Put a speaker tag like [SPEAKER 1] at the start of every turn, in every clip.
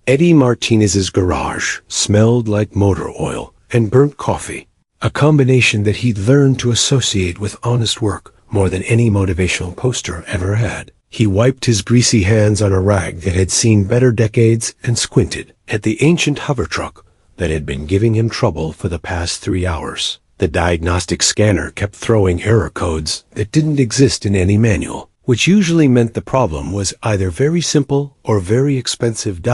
[SPEAKER 1] Eddie Martinez's garage smelled like motor oil and burnt coffee, a combination that he'd learned to associate with honest work more than any motivational poster ever had. He wiped his greasy hands on a rag that had seen better decades and squinted at the ancient hover truck that had been giving him trouble for the past 3 hours. The diagnostic scanner kept throwing error codes that didn't exist in any manual, which usually meant the problem was either very simple or very expensive.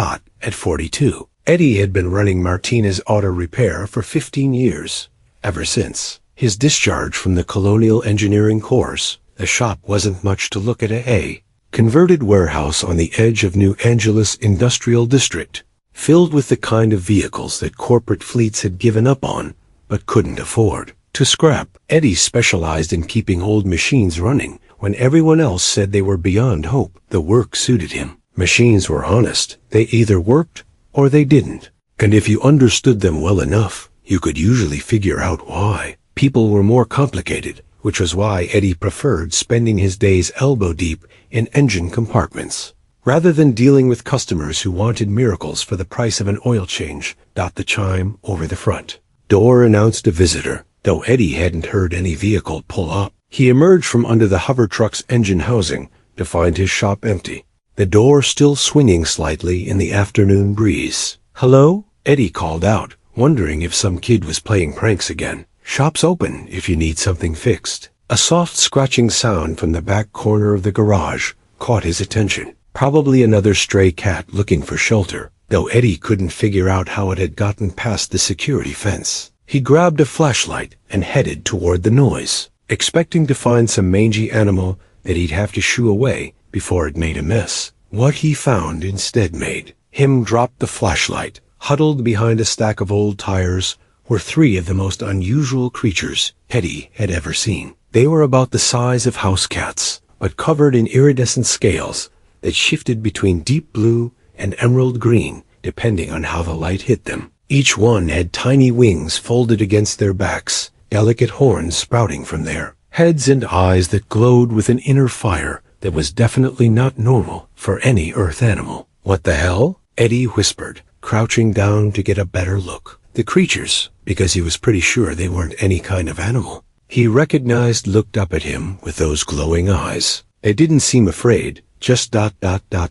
[SPEAKER 1] At 42, Eddie had been running Martinez Auto Repair for 15 years. Ever since his discharge from the Colonial Engineering course, the shop wasn't much to look at. A converted warehouse on the edge of New Angeles Industrial District, filled with the kind of vehicles that corporate fleets had given up on but couldn't afford to scrap. Eddie specialized in keeping old machines running when everyone else said they were beyond hope. The work suited him. Machines were honest. They either worked or they didn't. And if you understood them well enough, you could usually figure out why. People were more complicated, which was why Eddie preferred spending his days elbow-deep in engine compartments, rather than dealing with customers who wanted miracles for the price of an oil change. The chime over the front door announced a visitor. Though Eddie hadn't heard any vehicle pull up, he emerged from under the hover truck's engine housing to find his shop empty, the door still swinging slightly in the afternoon breeze. "Hello?" Eddie called out, wondering if some kid was playing pranks again. "Shop's open if you need something fixed." A soft scratching sound from the back corner of the garage caught his attention. Probably another stray cat looking for shelter, though Eddie couldn't figure out how it had gotten past the security fence. He grabbed a flashlight and headed toward the noise, expecting to find some mangy animal that he'd have to shoo away before it made a mess. What he found instead made him drop the flashlight. Huddled behind a stack of old tires were 3 of the most unusual creatures Eddie had ever seen. They were about the size of house cats, but covered in iridescent scales that shifted between deep blue and emerald green, depending on how the light hit them. Each one had tiny wings folded against their backs, delicate horns sprouting from there, heads and eyes that glowed with an inner fire that was definitely not normal for any earth animal. "What the hell?" Eddie whispered, crouching down to get a better look. The creatures, because he was pretty sure they weren't any kind of animal he recognized, looked up at him with those glowing eyes. They didn't seem afraid, just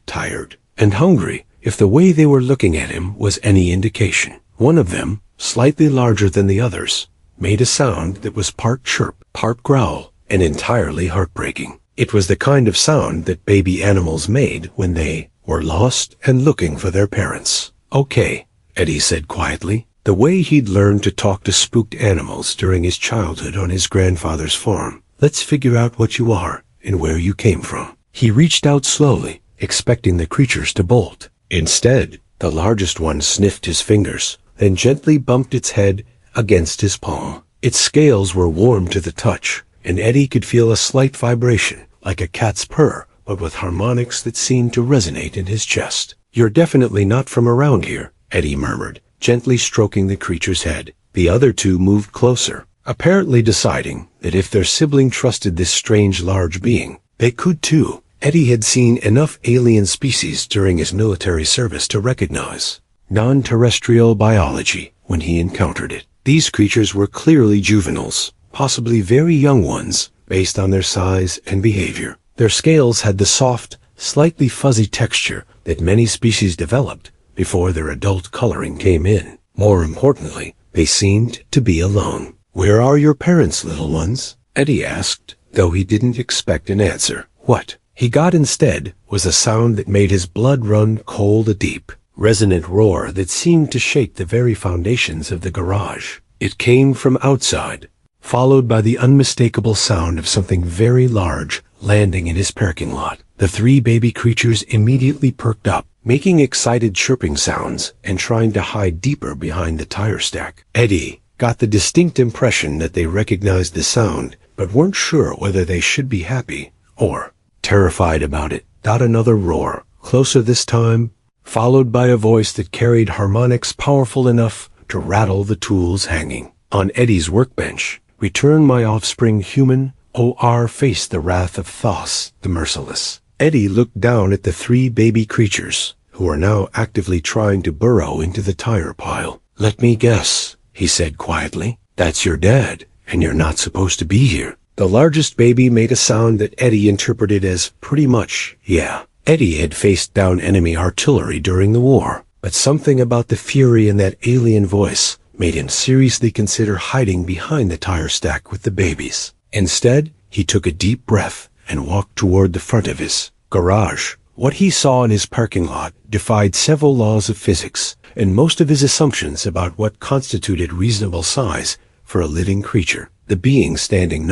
[SPEAKER 1] tired and hungry, if the way they were looking at him was any indication. One of them, slightly larger than the others, made a sound that was part chirp, part growl, and entirely heartbreaking. It was the kind of sound that baby animals made when they were lost and looking for their parents. "Okay," Eddie said quietly, the way he'd learned to talk to spooked animals during his childhood on his grandfather's farm. "Let's figure out what you are and where you came from." He reached out slowly, expecting the creatures to bolt. Instead, the largest one sniffed his fingers, then gently bumped its head against his palm. Its scales were warm to the touch, and Eddie could feel a slight vibration, like a cat's purr, but with harmonics that seemed to resonate in his chest. "You're definitely not from around here," Eddie murmured, gently stroking the creature's head. The other 2 moved closer, apparently deciding that if their sibling trusted this strange large being, they could too. Eddie had seen enough alien species during his military service to recognize non-terrestrial biology when he encountered it. These creatures were clearly juveniles, possibly very young ones, based on their size and behavior. Their scales had the soft, slightly fuzzy texture that many species developed before their adult coloring came in. More importantly, they seemed to be alone. "Where are your parents, little ones?" Eddie asked, though he didn't expect an answer. What he got instead was a sound that made his blood run cold, a deep, resonant roar that seemed to shake the very foundations of the garage. It came from outside, followed by the unmistakable sound of something very large landing in his parking lot. The 3 baby creatures immediately perked up, making excited chirping sounds and trying to hide deeper behind the tire stack. Eddie got the distinct impression that they recognized the sound, but weren't sure whether they should be happy or terrified about it. Another roar, closer this time, followed by a voice that carried harmonics powerful enough to rattle the tools hanging on Eddie's workbench. "Return my offspring human, or face the wrath of Thos, the merciless." Eddie looked down at the 3 baby creatures, who were now actively trying to burrow into the tire pile. "Let me guess," he said quietly. "That's your dad, and you're not supposed to be here." The largest baby made a sound that Eddie interpreted as pretty much, yeah. Eddie had faced down enemy artillery during the war, but something about the fury in that alien voice made him seriously consider hiding behind the tire stack with the babies. Instead, he took a deep breath and walked toward the front of his garage. What he saw in his parking lot defied several laws of physics, and most of his assumptions about what constituted reasonable size for a living creature. The being standing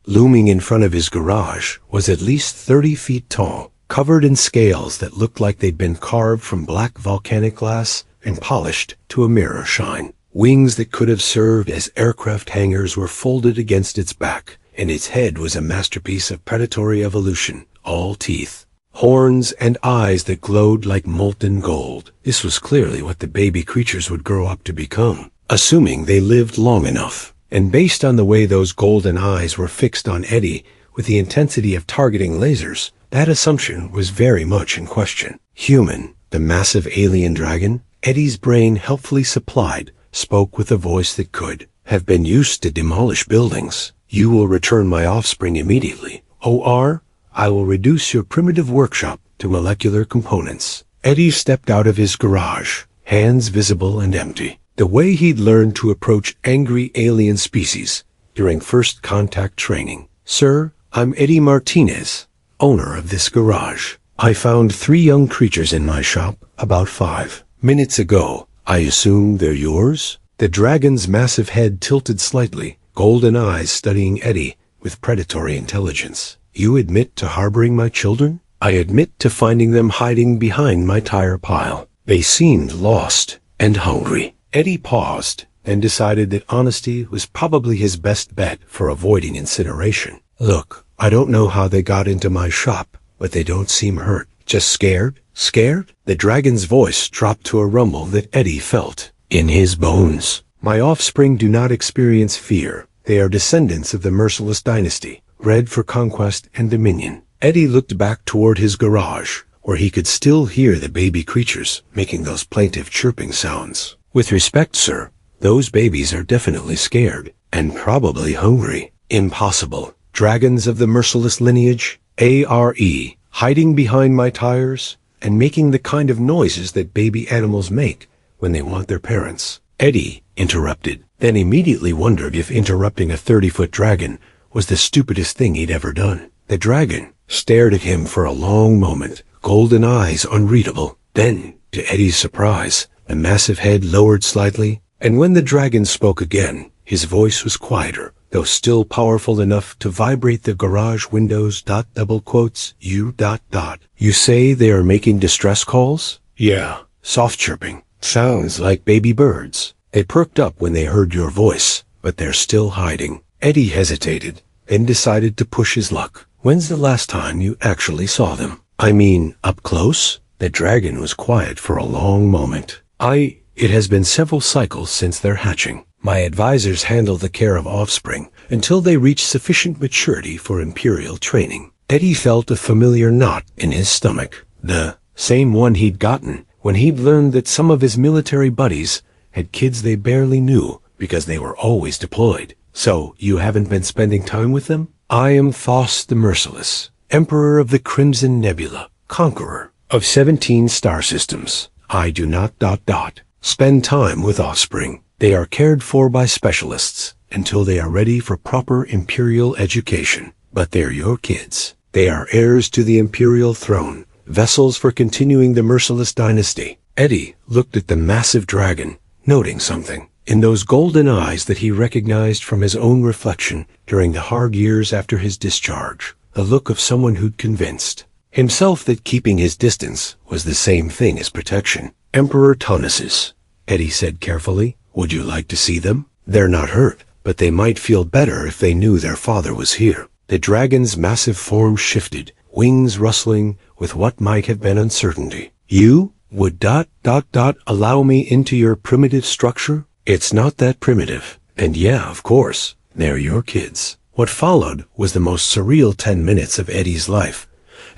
[SPEAKER 1] looming in front of his garage, was at least 30 feet tall, covered in scales that looked like they'd been carved from black volcanic glass and polished to a mirror shine. Wings that could have served as aircraft hangars were folded against its back, and its head was a masterpiece of predatory evolution, all teeth. Horns and eyes that glowed like molten gold. This was clearly what the baby creatures would grow up to become, assuming they lived long enough. And based on the way those golden eyes were fixed on Eddie with the intensity of targeting lasers, that assumption was very much in question. Human, the massive alien dragon, Eddie's brain helpfully supplied, spoke with a voice that could have been used to demolish buildings. "You will return my offspring immediately. Or I will reduce your primitive workshop to molecular components." Eddie stepped out of his garage, hands visible and empty, the way he'd learned to approach angry alien species during first contact training. "Sir, I'm Eddie Martinez, owner of this garage. I found 3 young creatures in my shop about 5 minutes ago. I assume they're yours?" The dragon's massive head tilted slightly, golden eyes studying Eddie with predatory intelligence. "You admit to harboring my children?" "I admit to finding them hiding behind my tire pile. They seemed lost and hungry." Eddie paused and decided that honesty was probably his best bet for avoiding incineration. "Look, I don't know how they got into my shop, but they don't seem hurt. Just scared?" "Scared?" The dragon's voice dropped to a rumble that Eddie felt in his bones. "My offspring do not experience fear. They are descendants of the merciless dynasty, bred for conquest and dominion." Eddie looked back toward his garage, where he could still hear the baby creatures making those plaintive chirping sounds. "With respect, sir, those babies are definitely scared, and probably hungry." "Impossible. Dragons of the merciless lineage, hiding behind my tires, and making the kind of noises that baby animals make when they want their parents." Eddie interrupted, then immediately wondered if interrupting a 30-foot dragon was the stupidest thing he'd ever done. The dragon stared at him for a long moment, golden eyes unreadable. Then, to Eddie's surprise, the massive head lowered slightly, and when the dragon spoke again, his voice was quieter, though still powerful enough to vibrate the garage windows. "You ... You say they are making distress calls?" "Yeah, soft chirping. Sounds like baby birds. They perked up when they heard your voice, but they're still hiding." Eddie hesitated, then decided to push his luck. "When's the last time you actually saw them? I mean, up close?" The dragon was quiet for a long moment. It has been several cycles since their hatching. My advisors handle the care of offspring until they reach sufficient maturity for imperial training." Eddie felt a familiar knot in his stomach, the same one he'd gotten when he'd learned that some of his military buddies had kids they barely knew because they were always deployed. "So, you haven't been spending time with them?" "I am Thoth the Merciless, Emperor of the Crimson Nebula, conqueror of 17 star systems. I do not ... spend time with offspring. They are cared for by specialists until they are ready for proper imperial education. But they're your kids. They are heirs to the imperial throne, vessels for continuing the merciless dynasty." Eddie looked at the massive dragon, noting something in those golden eyes that he recognized from his own reflection during the hard years after his discharge. The look of someone who'd convinced himself that keeping his distance was the same thing as protection. "Emperor Tonuses," Eddie said carefully. "Would you like to see them? They're not hurt, but they might feel better if they knew their father was here." The dragon's massive form shifted, wings rustling with what might have been uncertainty. "You would ... allow me into your primitive structure?" "It's not that primitive. And yeah, of course, they're your kids." What followed was the most surreal 10 minutes of Eddie's life,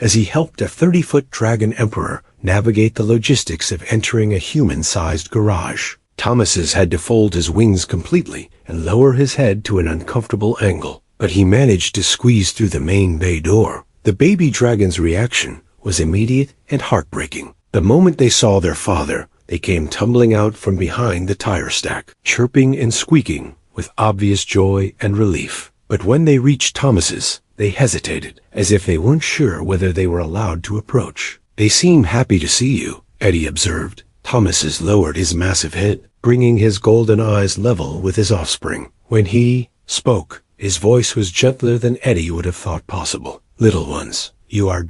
[SPEAKER 1] as he helped a 30-foot dragon emperor navigate the logistics of entering a human-sized garage. Thomas's had to fold his wings completely and lower his head to an uncomfortable angle, but he managed to squeeze through the main bay door. The baby dragon's reaction was immediate and heartbreaking. The moment they saw their father, they came tumbling out from behind the tire stack, chirping and squeaking with obvious joy and relief. But when they reached Thomas's, they hesitated, as if they weren't sure whether they were allowed to approach. "They seem happy to see you," Eddie observed. Thomas's lowered his massive head, bringing his golden eyes level with his offspring. When he spoke, his voice was gentler than Eddie would have thought possible. "Little ones, you are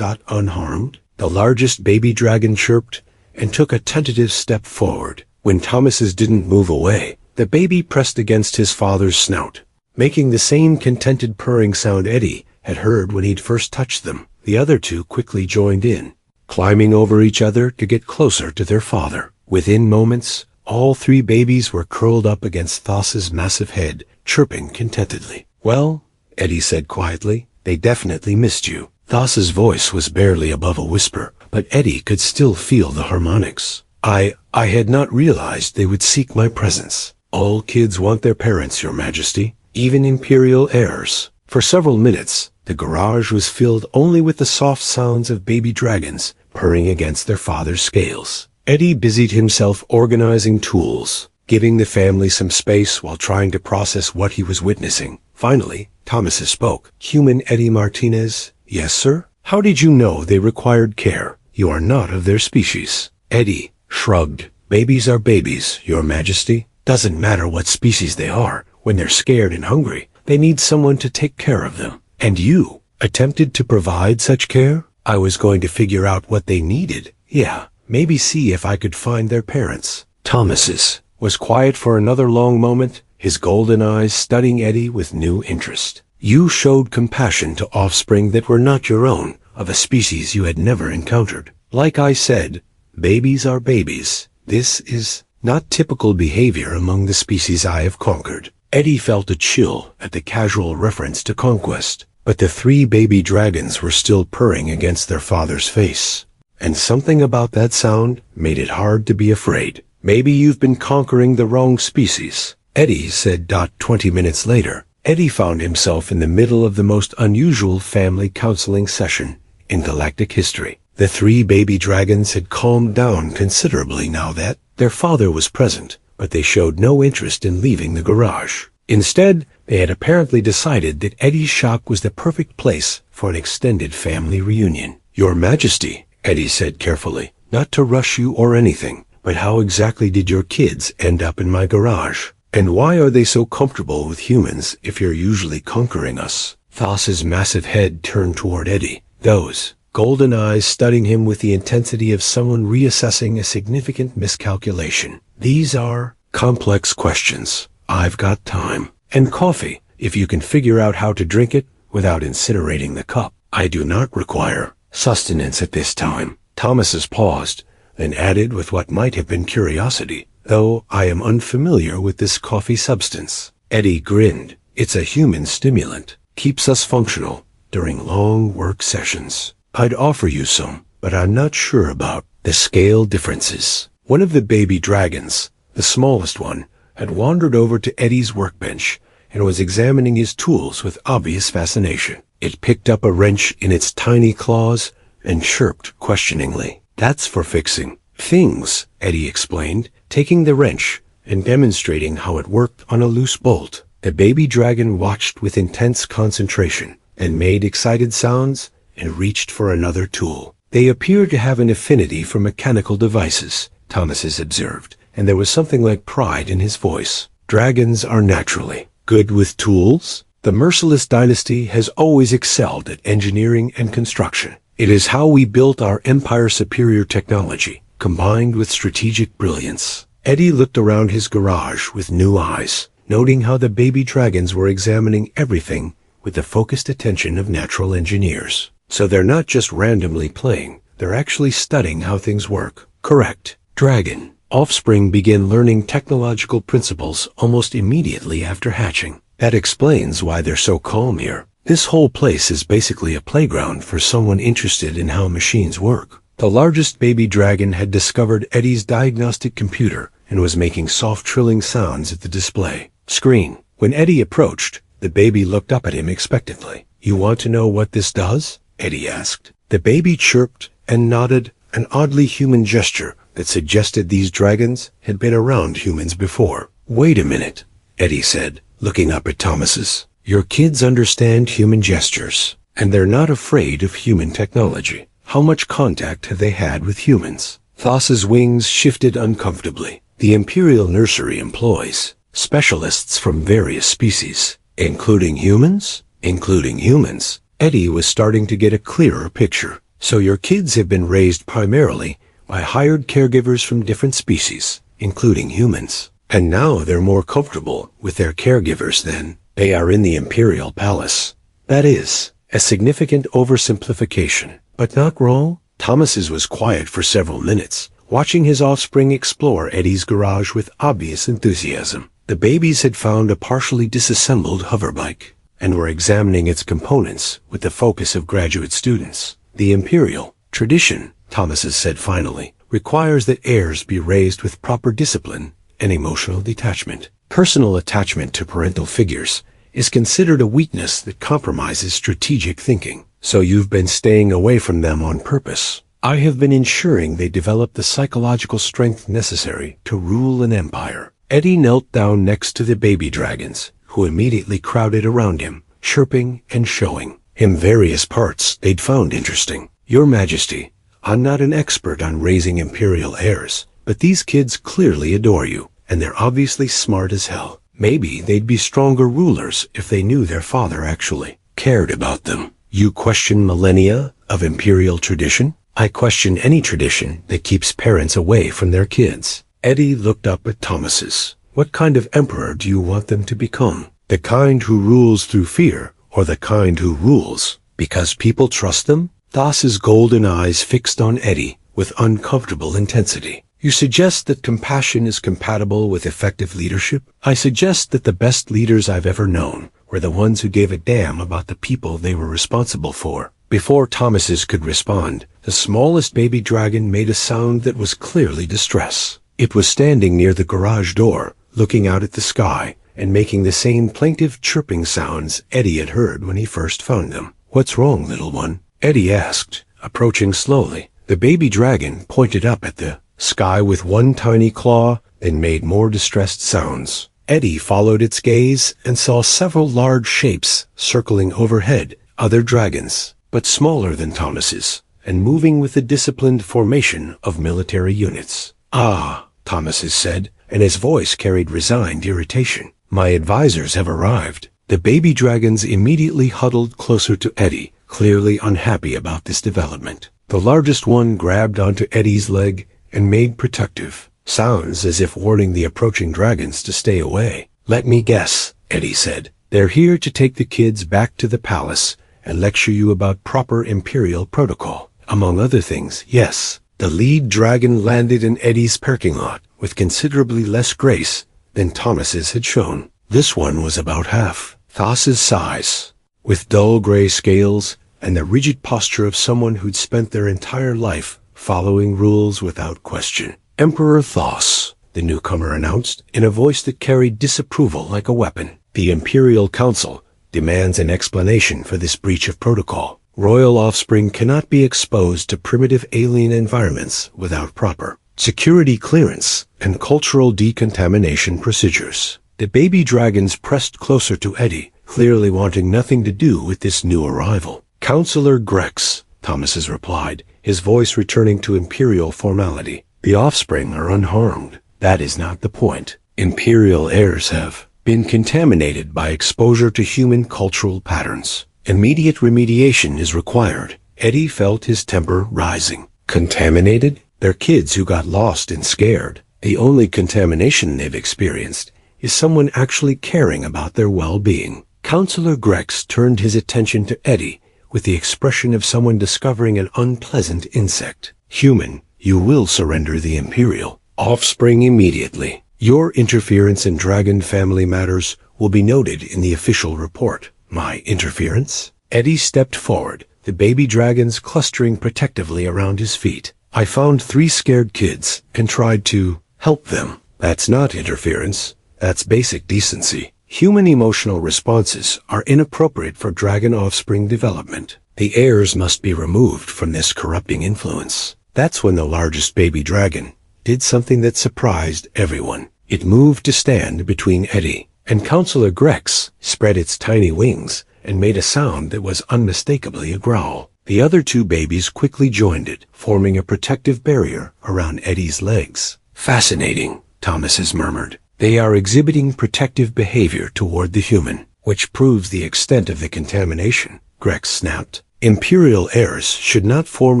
[SPEAKER 1] unharmed?" The largest baby dragon chirped and took a tentative step forward. When Thomas's didn't move away, the baby pressed against his father's snout, making the same contented purring sound Eddie had heard when he'd first touched them. The other two quickly joined in, climbing over each other to get closer to their father. Within moments, all three babies were curled up against Thas's massive head, chirping contentedly. "Well," Eddie said quietly, "they definitely missed you." Thas's voice was barely above a whisper, but Eddie could still feel the harmonics. I had not realized they would seek my presence. All kids want their parents, Your Majesty, even imperial heirs." For several minutes, the garage was filled only with the soft sounds of baby dragons purring against their father's scales. Eddie busied himself organizing tools, giving the family some space while trying to process what he was witnessing. Finally, Thomas spoke. "Human Eddie Martinez?" "Yes, sir." "How did you know they required care? You are not of their species." Eddie shrugged. "Babies are babies, Your Majesty. Doesn't matter what species they are. When they're scared and hungry, they need someone to take care of them. And you attempted to provide such care?" "I was going to figure out what they needed. Yeah, maybe see if I could find their parents." Thomas's was quiet for another long moment, his golden eyes studying Eddie with new interest. "You showed compassion to offspring that were not your own, of a species you had never encountered. Like I said, babies are babies. This is not typical behavior among the species I have conquered." Eddie felt a chill at the casual reference to conquest, but the three baby dragons were still purring against their father's face, and something about that sound made it hard to be afraid. "Maybe you've been conquering the wrong species," Eddie said. 20 minutes later, Eddie found himself in the middle of the most unusual family counseling session in galactic history. The three baby dragons had calmed down considerably now that their father was present, but they showed no interest in leaving the garage. Instead, they had apparently decided that Eddie's shock was the perfect place for an extended family reunion. "Your Majesty," Eddie said carefully, "not to rush you or anything, but how exactly did your kids end up in my garage? And why are they so comfortable with humans if you're usually conquering us?" Thas's massive head turned toward Eddie, those golden eyes studying him with the intensity of someone reassessing a significant miscalculation. "These are complex questions. I've got time. And coffee, if you can figure out how to drink it without incinerating the cup. I do not require sustenance at this time." Thomas's paused, then added with what might have been curiosity, "Though I am unfamiliar with this coffee substance." Eddie grinned. "It's a human stimulant. Keeps us functional during long work sessions. I'd offer you some, but I'm not sure about the scale differences." One of the baby dragons, the smallest one, had wandered over to Eddie's workbench and was examining his tools with obvious fascination. It picked up a wrench in its tiny claws and chirped questioningly. "That's for fixing things," Eddie explained, taking the wrench and demonstrating how it worked on a loose bolt. The baby dragon watched with intense concentration and made excited sounds and reached for another tool. "They appear to have an affinity for mechanical devices," Thomas observed, and there was something like pride in his voice. "Dragons are naturally good with tools. The Merciless dynasty has always excelled at engineering and construction. It is how we built our empire's superior technology, combined with strategic brilliance." Eddie looked around his garage with new eyes, noting how the baby dragons were examining everything with the focused attention of natural engineers. "So they're not just randomly playing, they're actually studying how things work." "Correct. Dragon offspring begin learning technological principles almost immediately after hatching. That explains why they're so calm here. This whole place is basically a playground for someone interested in how machines work. The largest baby dragon had discovered Eddie's diagnostic computer and was making soft trilling sounds at the display screen. When Eddie approached, the baby looked up at him expectantly. "You want to know what this does?" Eddie asked. The baby chirped and nodded, an oddly human gesture that suggested these dragons had been around humans before. "Wait a minute," Eddie said, looking up at Thomas's. "Your kids understand human gestures, and they're not afraid of human technology. How much contact have they had with humans?" Thas's wings shifted uncomfortably. The Imperial Nursery employs specialists from various species, including humans? Including humans. Eddie was starting to get a clearer picture. "So your kids have been raised primarily by hired caregivers from different species, including humans. And now they're more comfortable with their caregivers than they are in the Imperial Palace." That is a significant oversimplification, but not wrong. Thomas's was quiet for several minutes, watching his offspring explore Eddie's garage with obvious enthusiasm. The babies had found a partially disassembled hoverbike and were examining its components with the focus of graduate students. "The Imperial tradition," Thomas's said finally, "requires that heirs be raised with proper discipline and emotional detachment. Personal attachment to parental figures is considered a weakness that compromises strategic thinking. So you've been staying away from them on purpose." "I have been ensuring they develop the psychological strength necessary to rule an empire." Eddie knelt down next to the baby dragons, who immediately crowded around him, chirping and showing him various parts they'd found interesting. "Your Majesty, I'm not an expert on raising imperial heirs, but these kids clearly adore you, and they're obviously smart as hell. Maybe they'd be stronger rulers if they knew their father actually cared about them." "You question millennia of imperial tradition?" "I question any tradition that keeps parents away from their kids." Eddie looked up at Thomas's. "What kind of emperor do you want them to become? The kind who rules through fear, or the kind who rules because people trust them?" Thas's golden eyes fixed on Eddie with uncomfortable intensity. "You suggest that compassion is compatible with effective leadership?" "I suggest that the best leaders I've ever known were the ones who gave a damn about the people they were responsible for." Before Thomas's could respond, the smallest baby dragon made a sound that was clearly distress. It was standing near the garage door, looking out at the sky, and making the same plaintive chirping sounds Eddie had heard when he first found them. "What's wrong, little one?" Eddie asked, approaching slowly. The baby dragon pointed up at the sky with one tiny claw, then made more distressed sounds. Eddie followed its gaze and saw several large shapes circling overhead, other dragons, but smaller than Thomas's, and moving with the disciplined formation of military units. "Ah," Thomas's said, and his voice carried resigned irritation. "My advisors have arrived." The baby dragons immediately huddled closer to Eddie, clearly unhappy about this development. The largest one grabbed onto Eddie's leg and made protective sounds as if warning the approaching dragons to stay away. "Let me guess," Eddie said. "They're here to take the kids back to the palace and lecture you about proper imperial protocol." "Among other things, yes." The lead dragon landed in Eddie's parking lot with considerably less grace than Thomas's had shown. This one was about half Thas's size, with dull gray scales and the rigid posture of someone who'd spent their entire life following rules without question. "Emperor Thas," the newcomer announced in a voice that carried disapproval like a weapon. "The Imperial Council demands an explanation for this breach of protocol. Royal offspring cannot be exposed to primitive alien environments without proper security clearance and cultural decontamination procedures." The baby dragons pressed closer to Eddie, clearly wanting nothing to do with this new arrival. "Counselor Grex," Thomas's replied, his voice returning to imperial formality. "The offspring are unharmed. That is not the point. Imperial heirs have been contaminated by exposure to human cultural patterns. Immediate remediation is required." Eddie felt his temper rising. "Contaminated? They're kids who got lost and scared. The only contamination they've experienced is someone actually caring about their well-being." Counselor Grex turned his attention to Eddie with the expression of someone discovering an unpleasant insect. "Human, you will surrender the Imperial offspring immediately. Your interference in dragon family matters will be noted in the official report." My interference? Eddie stepped forward, the baby dragons clustering protectively around his feet. I found 3 scared kids and tried to help them. That's not interference. That's basic decency. Human emotional responses are inappropriate for dragon offspring development. The heirs must be removed from this corrupting influence. That's when the largest baby dragon did something that surprised everyone. It moved to stand between Eddie and Counselor Grex, spread its tiny wings, and made a sound that was unmistakably a growl. The other 2 babies quickly joined it, forming a protective barrier around Eddie's legs. Fascinating, Thomas murmured. They are exhibiting protective behavior toward the human, which proves the extent of the contamination, Grex snapped. Imperial heirs should not form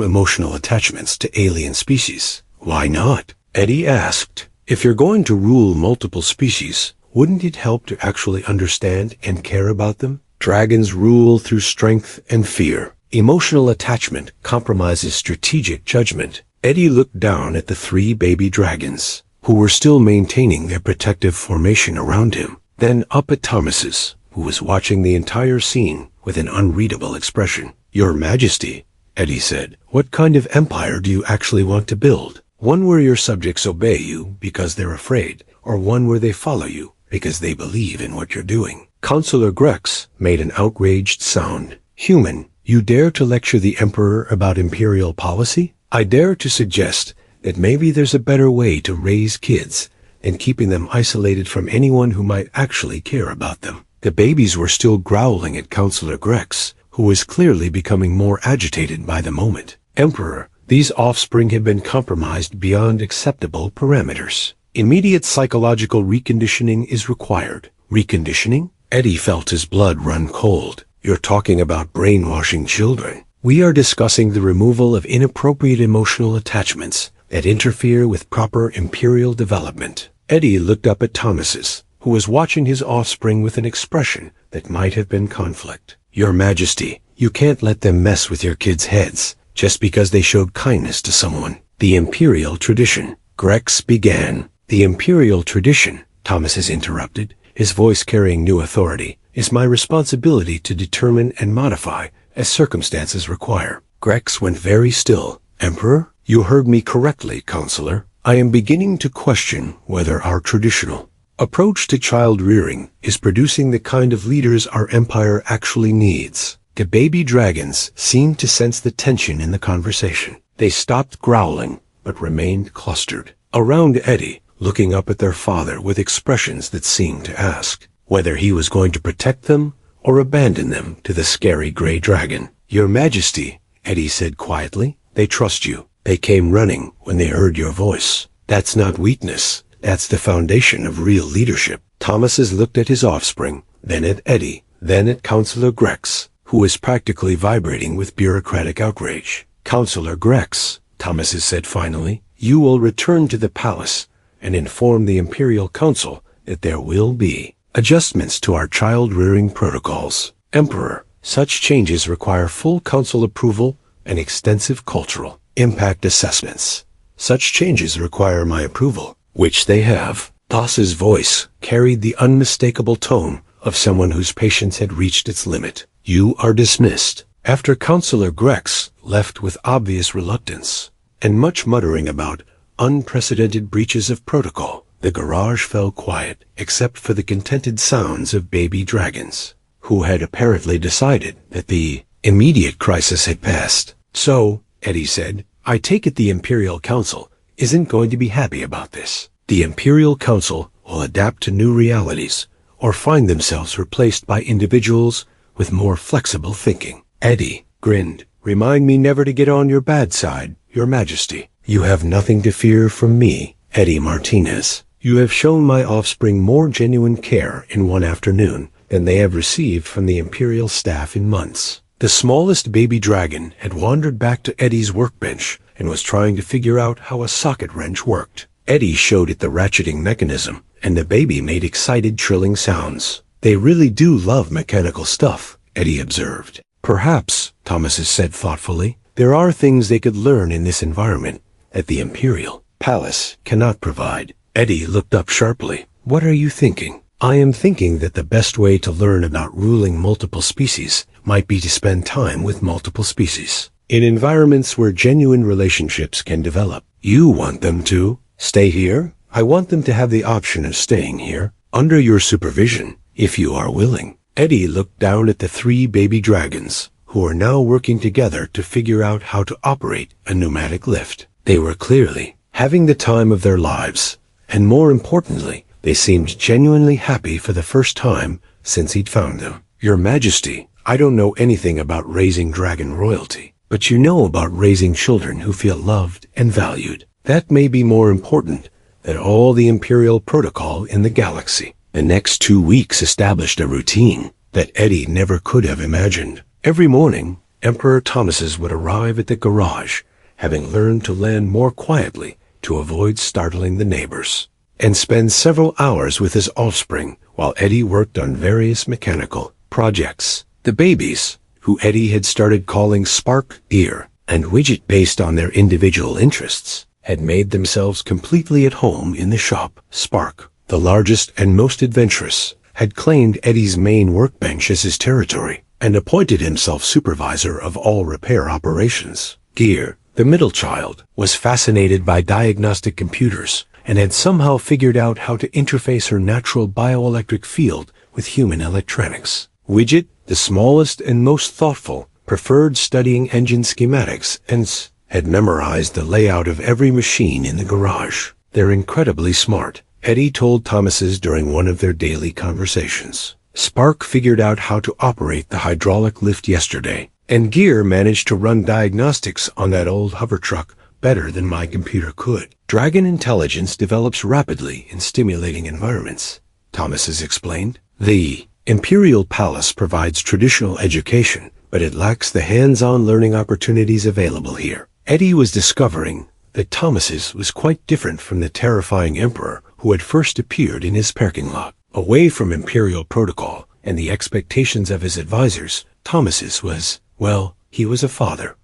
[SPEAKER 1] emotional attachments to alien species. Why not? Eddie asked. If you're going to rule multiple species, wouldn't it help to actually understand and care about them? Dragons rule through strength and fear. Emotional attachment compromises strategic judgment. Eddie looked down at the 3 baby dragons, who were still maintaining their protective formation around him, then up at Thomas's, who was watching the entire scene with an unreadable expression. Your Majesty, Eddie said, what kind of empire do you actually want to build? One where your subjects obey you because they're afraid, or one where they follow you because they believe in what you're doing? Counselor Grex made an outraged sound. Human, you dare to lecture the Emperor about imperial policy? I dare to suggest that maybe there's a better way to raise kids than keeping them isolated from anyone who might actually care about them. The babies were still growling at Counselor Grex, who was clearly becoming more agitated by the moment. Emperor, these offspring have been compromised beyond acceptable parameters. Immediate psychological reconditioning is required. Reconditioning? Eddie felt his blood run cold. You're talking about brainwashing children. We are discussing the removal of inappropriate emotional attachments that interfere with proper imperial development. Eddie looked up at Thomas's, who was watching his offspring with an expression that might have been conflict. Your Majesty, you can't let them mess with your kids' heads just because they showed kindness to someone. The imperial tradition. Grex began. The imperial tradition, Thomas interrupted, his voice carrying new authority, is my responsibility to determine and modify as circumstances require. Grex went very still. Emperor, you heard me correctly, Counselor. I am beginning to question whether our traditional approach to child rearing is producing the kind of leaders our empire actually needs. The baby dragons seemed to sense the tension in the conversation. They stopped growling, but remained clustered around Eddie, looking up at their father with expressions that seemed to ask whether he was going to protect them or abandon them to the scary gray dragon. Your Majesty, Eddie said quietly, they trust you. They came running when they heard your voice. That's not weakness. That's the foundation of real leadership. Thomas looked at his offspring, then at Eddie, then at Counselor Grex, who was practically vibrating with bureaucratic outrage. Counselor Grex, Thomas said finally, you will return to the palace and inform the Imperial Council that there will be adjustments to our child-rearing protocols. Emperor, such changes require full council approval and extensive cultural impact assessments. Such changes require my approval, which they have. Thas's voice carried the unmistakable tone of someone whose patience had reached its limit. You are dismissed. After Counselor Grex left with obvious reluctance and much muttering about unprecedented breaches of protocol, the garage fell quiet except for the contented sounds of baby dragons, who had apparently decided that the immediate crisis had passed. So, Eddie said, I take it the Imperial Council isn't going to be happy about this. The Imperial Council will adapt to new realities or find themselves replaced by individuals with more flexible thinking. Eddie grinned. Remind me never to get on your bad side, Your Majesty. You have nothing to fear from me, Eddie Martinez. You have shown my offspring more genuine care in one afternoon than they have received from the Imperial staff in months. The smallest baby dragon had wandered back to Eddie's workbench and was trying to figure out how a socket wrench worked. Eddie showed it the ratcheting mechanism, and the baby made excited trilling sounds. They really do love mechanical stuff, Eddie observed. Perhaps, Thomas said thoughtfully, there are things they could learn in this environment that the Imperial Palace cannot provide. Eddie looked up sharply. What are you thinking? I am thinking that the best way to learn about ruling multiple species might be to spend time with multiple species. In environments where genuine relationships can develop. You want them to stay here? I want them to have the option of staying here, under your supervision, if you are willing. Eddie looked down at the 3 baby dragons, who are now working together to figure out how to operate a pneumatic lift. They were clearly having the time of their lives, and more importantly, they seemed genuinely happy for the first time since he'd found them. Your Majesty, I don't know anything about raising dragon royalty, but you know about raising children who feel loved and valued. That may be more important than all the imperial protocol in the galaxy. The next 2 weeks established a routine that Eddie never could have imagined. Every morning, Emperor Thomases would arrive at the garage, having learned to land more quietly to avoid startling the neighbors, and spend several hours with his offspring while Eddie worked on various mechanical projects. The babies, who Eddie had started calling Spark, Gear, and Widget based on their individual interests, had made themselves completely at home in the shop. Spark, the largest and most adventurous, had claimed Eddie's main workbench as his territory and appointed himself supervisor of all repair operations. Gear, the middle child, was fascinated by diagnostic computers and had somehow figured out how to interface her natural bioelectric field with human electronics. Widget, the smallest and most thoughtful, preferred studying engine schematics and had memorized the layout of every machine in the garage. They're incredibly smart, Eddie told Thomases during one of their daily conversations. Spark figured out how to operate the hydraulic lift yesterday, and Gear managed to run diagnostics on that old hover truck better than my computer could. Dragon intelligence develops rapidly in stimulating environments, Thomases explained. The Imperial Palace provides traditional education, but it lacks the hands-on learning opportunities available here. Eddie was discovering that Thomases was quite different from the terrifying emperor who had first appeared in his parking lot. Away from imperial protocol and the expectations of his advisors, Thomases was, well, he was a father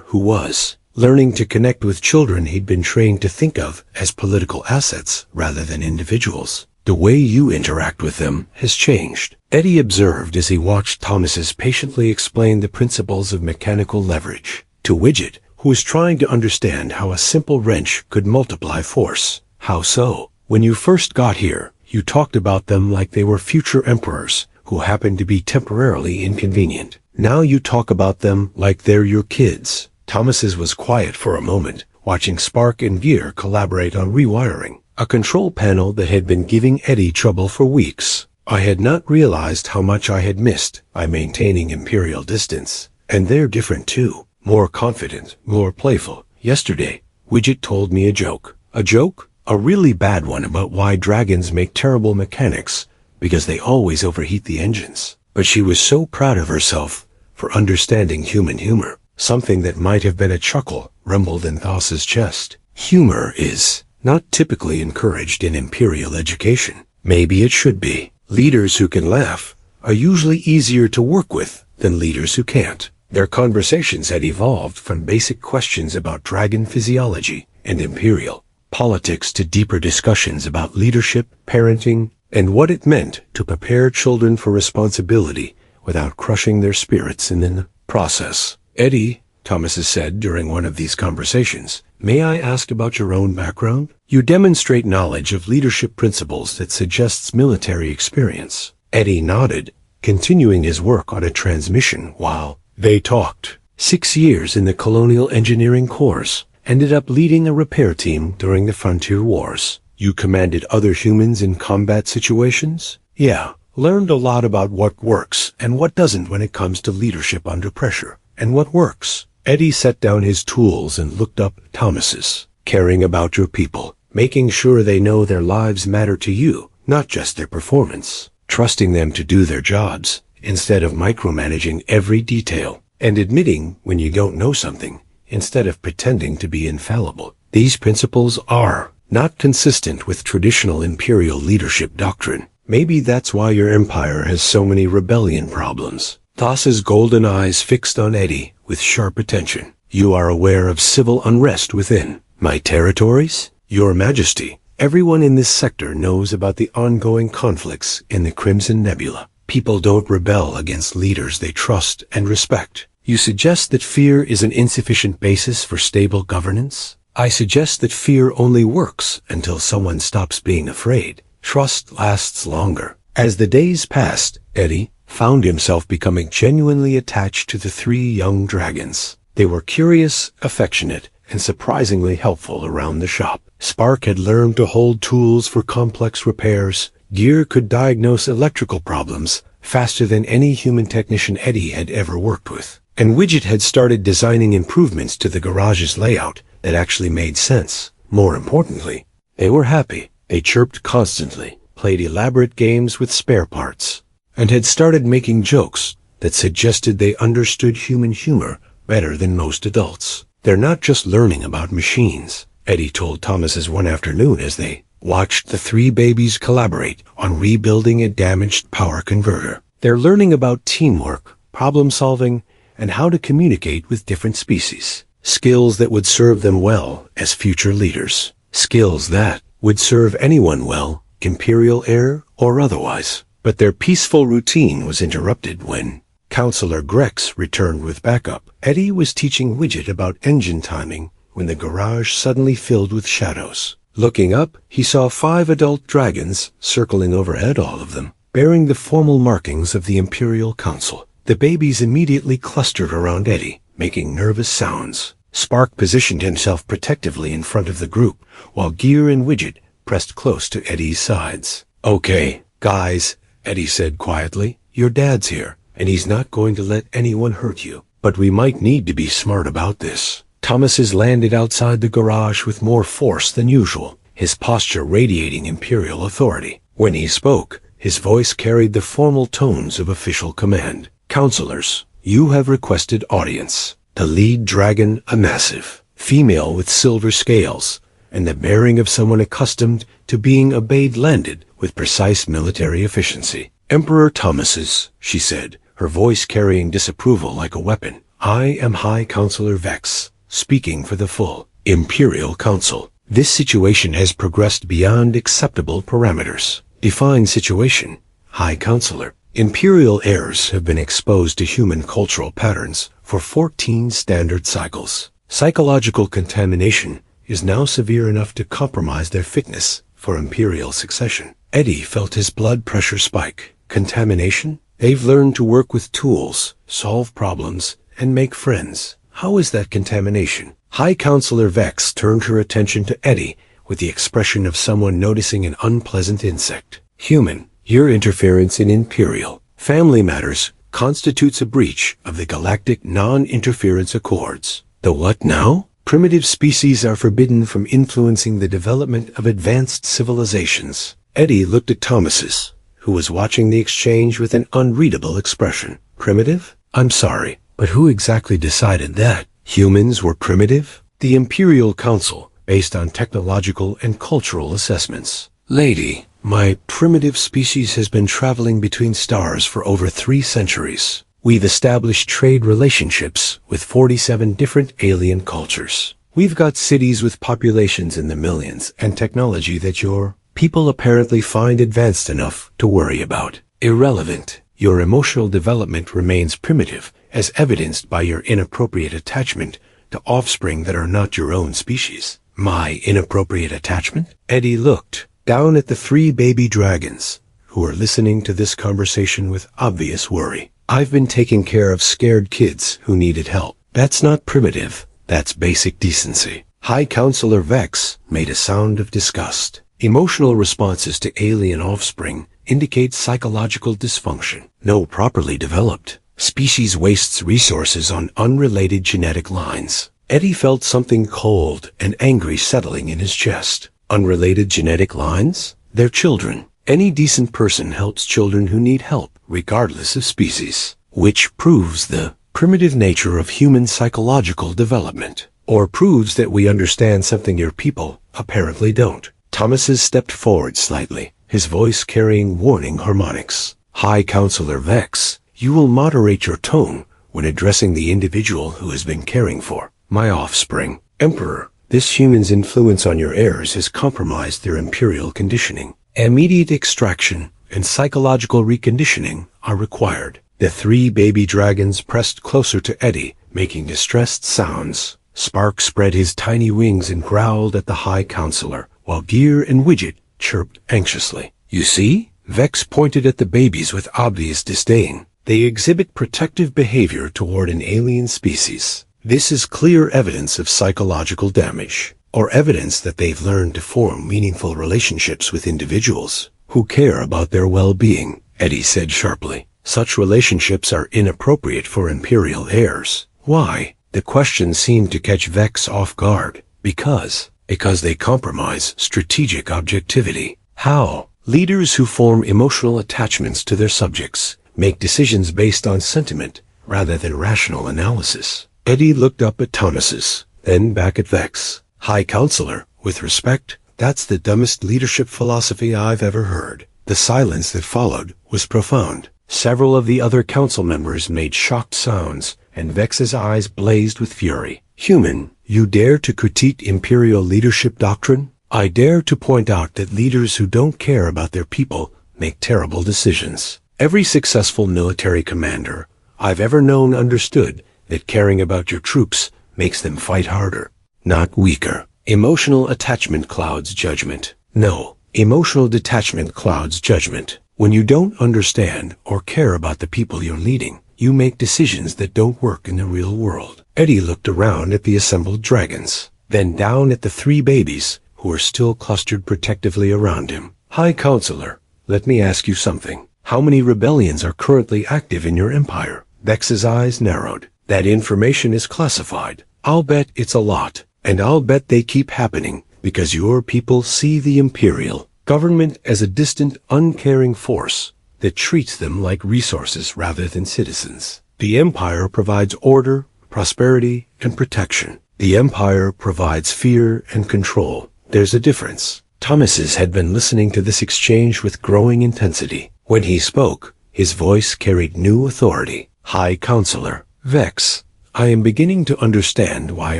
[SPEAKER 1] who was learning to connect with children he'd been trained to think of as political assets rather than individuals. The way you interact with them has changed, Eddie observed as he watched Thomases patiently explain the principles of mechanical leverage to Widget, who was trying to understand how a simple wrench could multiply force. How so? When you first got here, you talked about them like they were future emperors who happened to be temporarily inconvenient. Now you talk about them like they're your kids. Thomases was quiet for a moment, watching Spark and Gear collaborate on rewiring a control panel that had been giving Eddie trouble for weeks. I had not realized how much I had missed by maintaining imperial distance. And they're different too. More confident, more playful. Yesterday, Widget told me a joke. A joke? A really bad one about why dragons make terrible mechanics, because they always overheat the engines. But she was so proud of herself for understanding human humor. Something that might have been a chuckle rumbled in Thas's chest. Humor is not typically encouraged in imperial education. Maybe it should be. Leaders who can laugh are usually easier to work with than leaders who can't. Their conversations had evolved from basic questions about dragon physiology and imperial politics to deeper discussions about leadership, parenting, and what it meant to prepare children for responsibility without crushing their spirits in the process. Eddie, Thomases said during one of these conversations, may I ask about your own background? You demonstrate knowledge of leadership principles that suggests military experience. Eddie nodded, continuing his work on a transmission while they talked. 6 years in the Colonial Engineering Corps. Ended up leading a repair team during the Frontier Wars. You commanded other humans in combat situations? Yeah. Learned a lot about what works and what doesn't when it comes to leadership under pressure. And what works. Eddie set down his tools and looked up at Thomases. Caring about your people. Making sure they know their lives matter to you, not just their performance. Trusting them to do their jobs, instead of micromanaging every detail. And admitting when you don't know something, instead of pretending to be infallible. These principles are not consistent with traditional imperial leadership doctrine. Maybe that's why your empire has so many rebellion problems. Thas's golden eyes fixed on Eddie with sharp attention. You are aware of civil unrest within my territories? Your Majesty, Everyone in this sector knows about the ongoing conflicts in the Crimson Nebula. People don't rebel against leaders they trust and respect. You suggest that fear is an insufficient basis for stable governance? I suggest that fear only works until someone stops being afraid. Trust lasts longer. As the days passed, Eddie found himself becoming genuinely attached to the three young dragons. They were curious, affectionate, and surprisingly helpful around the shop. Spark had learned to hold tools for complex repairs. Gear could diagnose electrical problems faster than any human technician Eddie had ever worked with. And Widget had started designing improvements to the garage's layout that actually made sense. More importantly, they were happy. They chirped constantly, played elaborate games with spare parts, and had started making jokes that suggested they understood human humor better than most adults. They're not just learning about machines, Eddie told Thomas's one afternoon as they watched the three babies collaborate on rebuilding a damaged power converter. They're learning about teamwork, problem solving, and how to communicate with different species. Skills that would serve them well as future leaders. Skills that would serve anyone well, Imperial heir or otherwise. But their peaceful routine was interrupted when Counselor Grex returned with backup. Eddie was teaching Widget about engine timing when the garage suddenly filled with shadows. Looking up, he saw 5 adult dragons circling overhead, all of them bearing the formal markings of the Imperial Council. The babies immediately clustered around Eddie, making nervous sounds. Spark positioned himself protectively in front of the group, while Gear and Widget pressed close to Eddie's sides. "Okay, guys," Eddie said quietly, "your dad's here, and he's not going to let anyone hurt you. But we might need to be smart about this." Thomas's landed outside the garage with more force than usual, his posture radiating Imperial authority. When he spoke, his voice carried the formal tones of official command. "Counselors, you have requested audience. The lead dragon, a massive female with silver scales, and the bearing of someone accustomed to being obeyed, landed with precise military efficiency. Emperor Thomas's," she said, her voice carrying disapproval like a weapon. "I am High Counselor Vex, speaking for the full Imperial Council. This situation has progressed beyond acceptable parameters." "Define situation, High Counselor." "Imperial heirs have been exposed to human cultural patterns for 14 standard cycles. Psychological contamination is now severe enough to compromise their fitness for imperial succession." Eddie felt his blood pressure spike. Contamination? They've learned to work with tools, solve problems, and make friends. How is that contamination? High Counselor Vex turned her attention to Eddie with the expression of someone noticing an unpleasant insect. "Human, your interference in Imperial family matters constitutes a breach of the Galactic Non-Interference Accords." "The what now?" "Primitive species are forbidden from influencing the development of advanced civilizations." Eddie looked at Thomas's, who was watching the exchange with an unreadable expression. "Primitive? I'm sorry, but who exactly decided that? Humans were primitive?" "The Imperial Council, based on technological and cultural assessments." "Lady, my primitive species has been traveling between stars for over 3 centuries. We've established trade relationships with 47 different alien cultures. We've got cities with populations in the millions and technology that your people apparently find advanced enough to worry about. Irrelevant. Your emotional development remains primitive, as evidenced by your inappropriate attachment to offspring that are not your own species." "My inappropriate attachment?" Eddie looked down at the 3 baby dragons, who were listening to this conversation with obvious worry. "I've been taking care of scared kids who needed help. That's not primitive. That's basic decency." High Counselor Vex made a sound of disgust. "Emotional responses to alien offspring indicate psychological dysfunction. No properly developed species wastes resources on unrelated genetic lines." Eddie felt something cold and angry settling in his chest. Unrelated genetic lines? They're children. Any decent person helps children who need help, regardless of species. Which proves the primitive nature of human psychological development. Or proves that we understand something your people apparently don't. Thomas's stepped forward slightly, his voice carrying warning harmonics. "High Counselor Vex, you will moderate your tone when addressing the individual who has been caring for my offspring." "Emperor, This human's influence on your heirs has compromised their imperial conditioning. Immediate extraction and psychological reconditioning are required. The 3 baby dragons pressed closer to Eddie, making distressed sounds. Spark spread his tiny wings and growled at the High Counselor, while Gear and Widget chirped anxiously. You see? Vex pointed at the babies with obvious disdain. They exhibit protective behavior toward an alien species. This is clear evidence of psychological damage, or evidence that they've learned to form meaningful relationships with individuals who care about their well-being, Eddie said sharply. Such relationships are inappropriate for Imperial heirs. Why? The question seemed to catch Vex off guard. Because they compromise strategic objectivity. How? Leaders who form emotional attachments to their subjects make decisions based on sentiment rather than rational analysis. Eddie looked up at Thomas's, then back at Vex. High Counselor, with respect, that's the dumbest leadership philosophy I've ever heard. The silence that followed was profound. Several of the other council members made shocked sounds, and Vex's eyes blazed with fury. Human, you dare to critique Imperial leadership doctrine? I dare to point out that leaders who don't care about their people make terrible decisions. Every successful military commander I've ever known understood that caring about your troops makes them fight harder, not weaker. Emotional attachment clouds judgment. No, emotional detachment clouds judgment. When you don't understand or care about the people you're leading, you make decisions that don't work in the real world. Eddie looked around at the assembled dragons, then down at the 3 babies who were still clustered protectively around him. High Counselor, let me ask you something. How many rebellions are currently active in your empire? Vex's eyes narrowed. That information is classified. I'll bet it's a lot, and I'll bet they keep happening because your people see the Imperial government as a distant, uncaring force that treats them like resources rather than citizens. The Empire provides order, prosperity, and protection. The Empire provides fear and control. There's a difference. Thomas's had been listening to this exchange with growing intensity. When he spoke, his voice carried new authority. High Counselor, Vex, I am beginning to understand why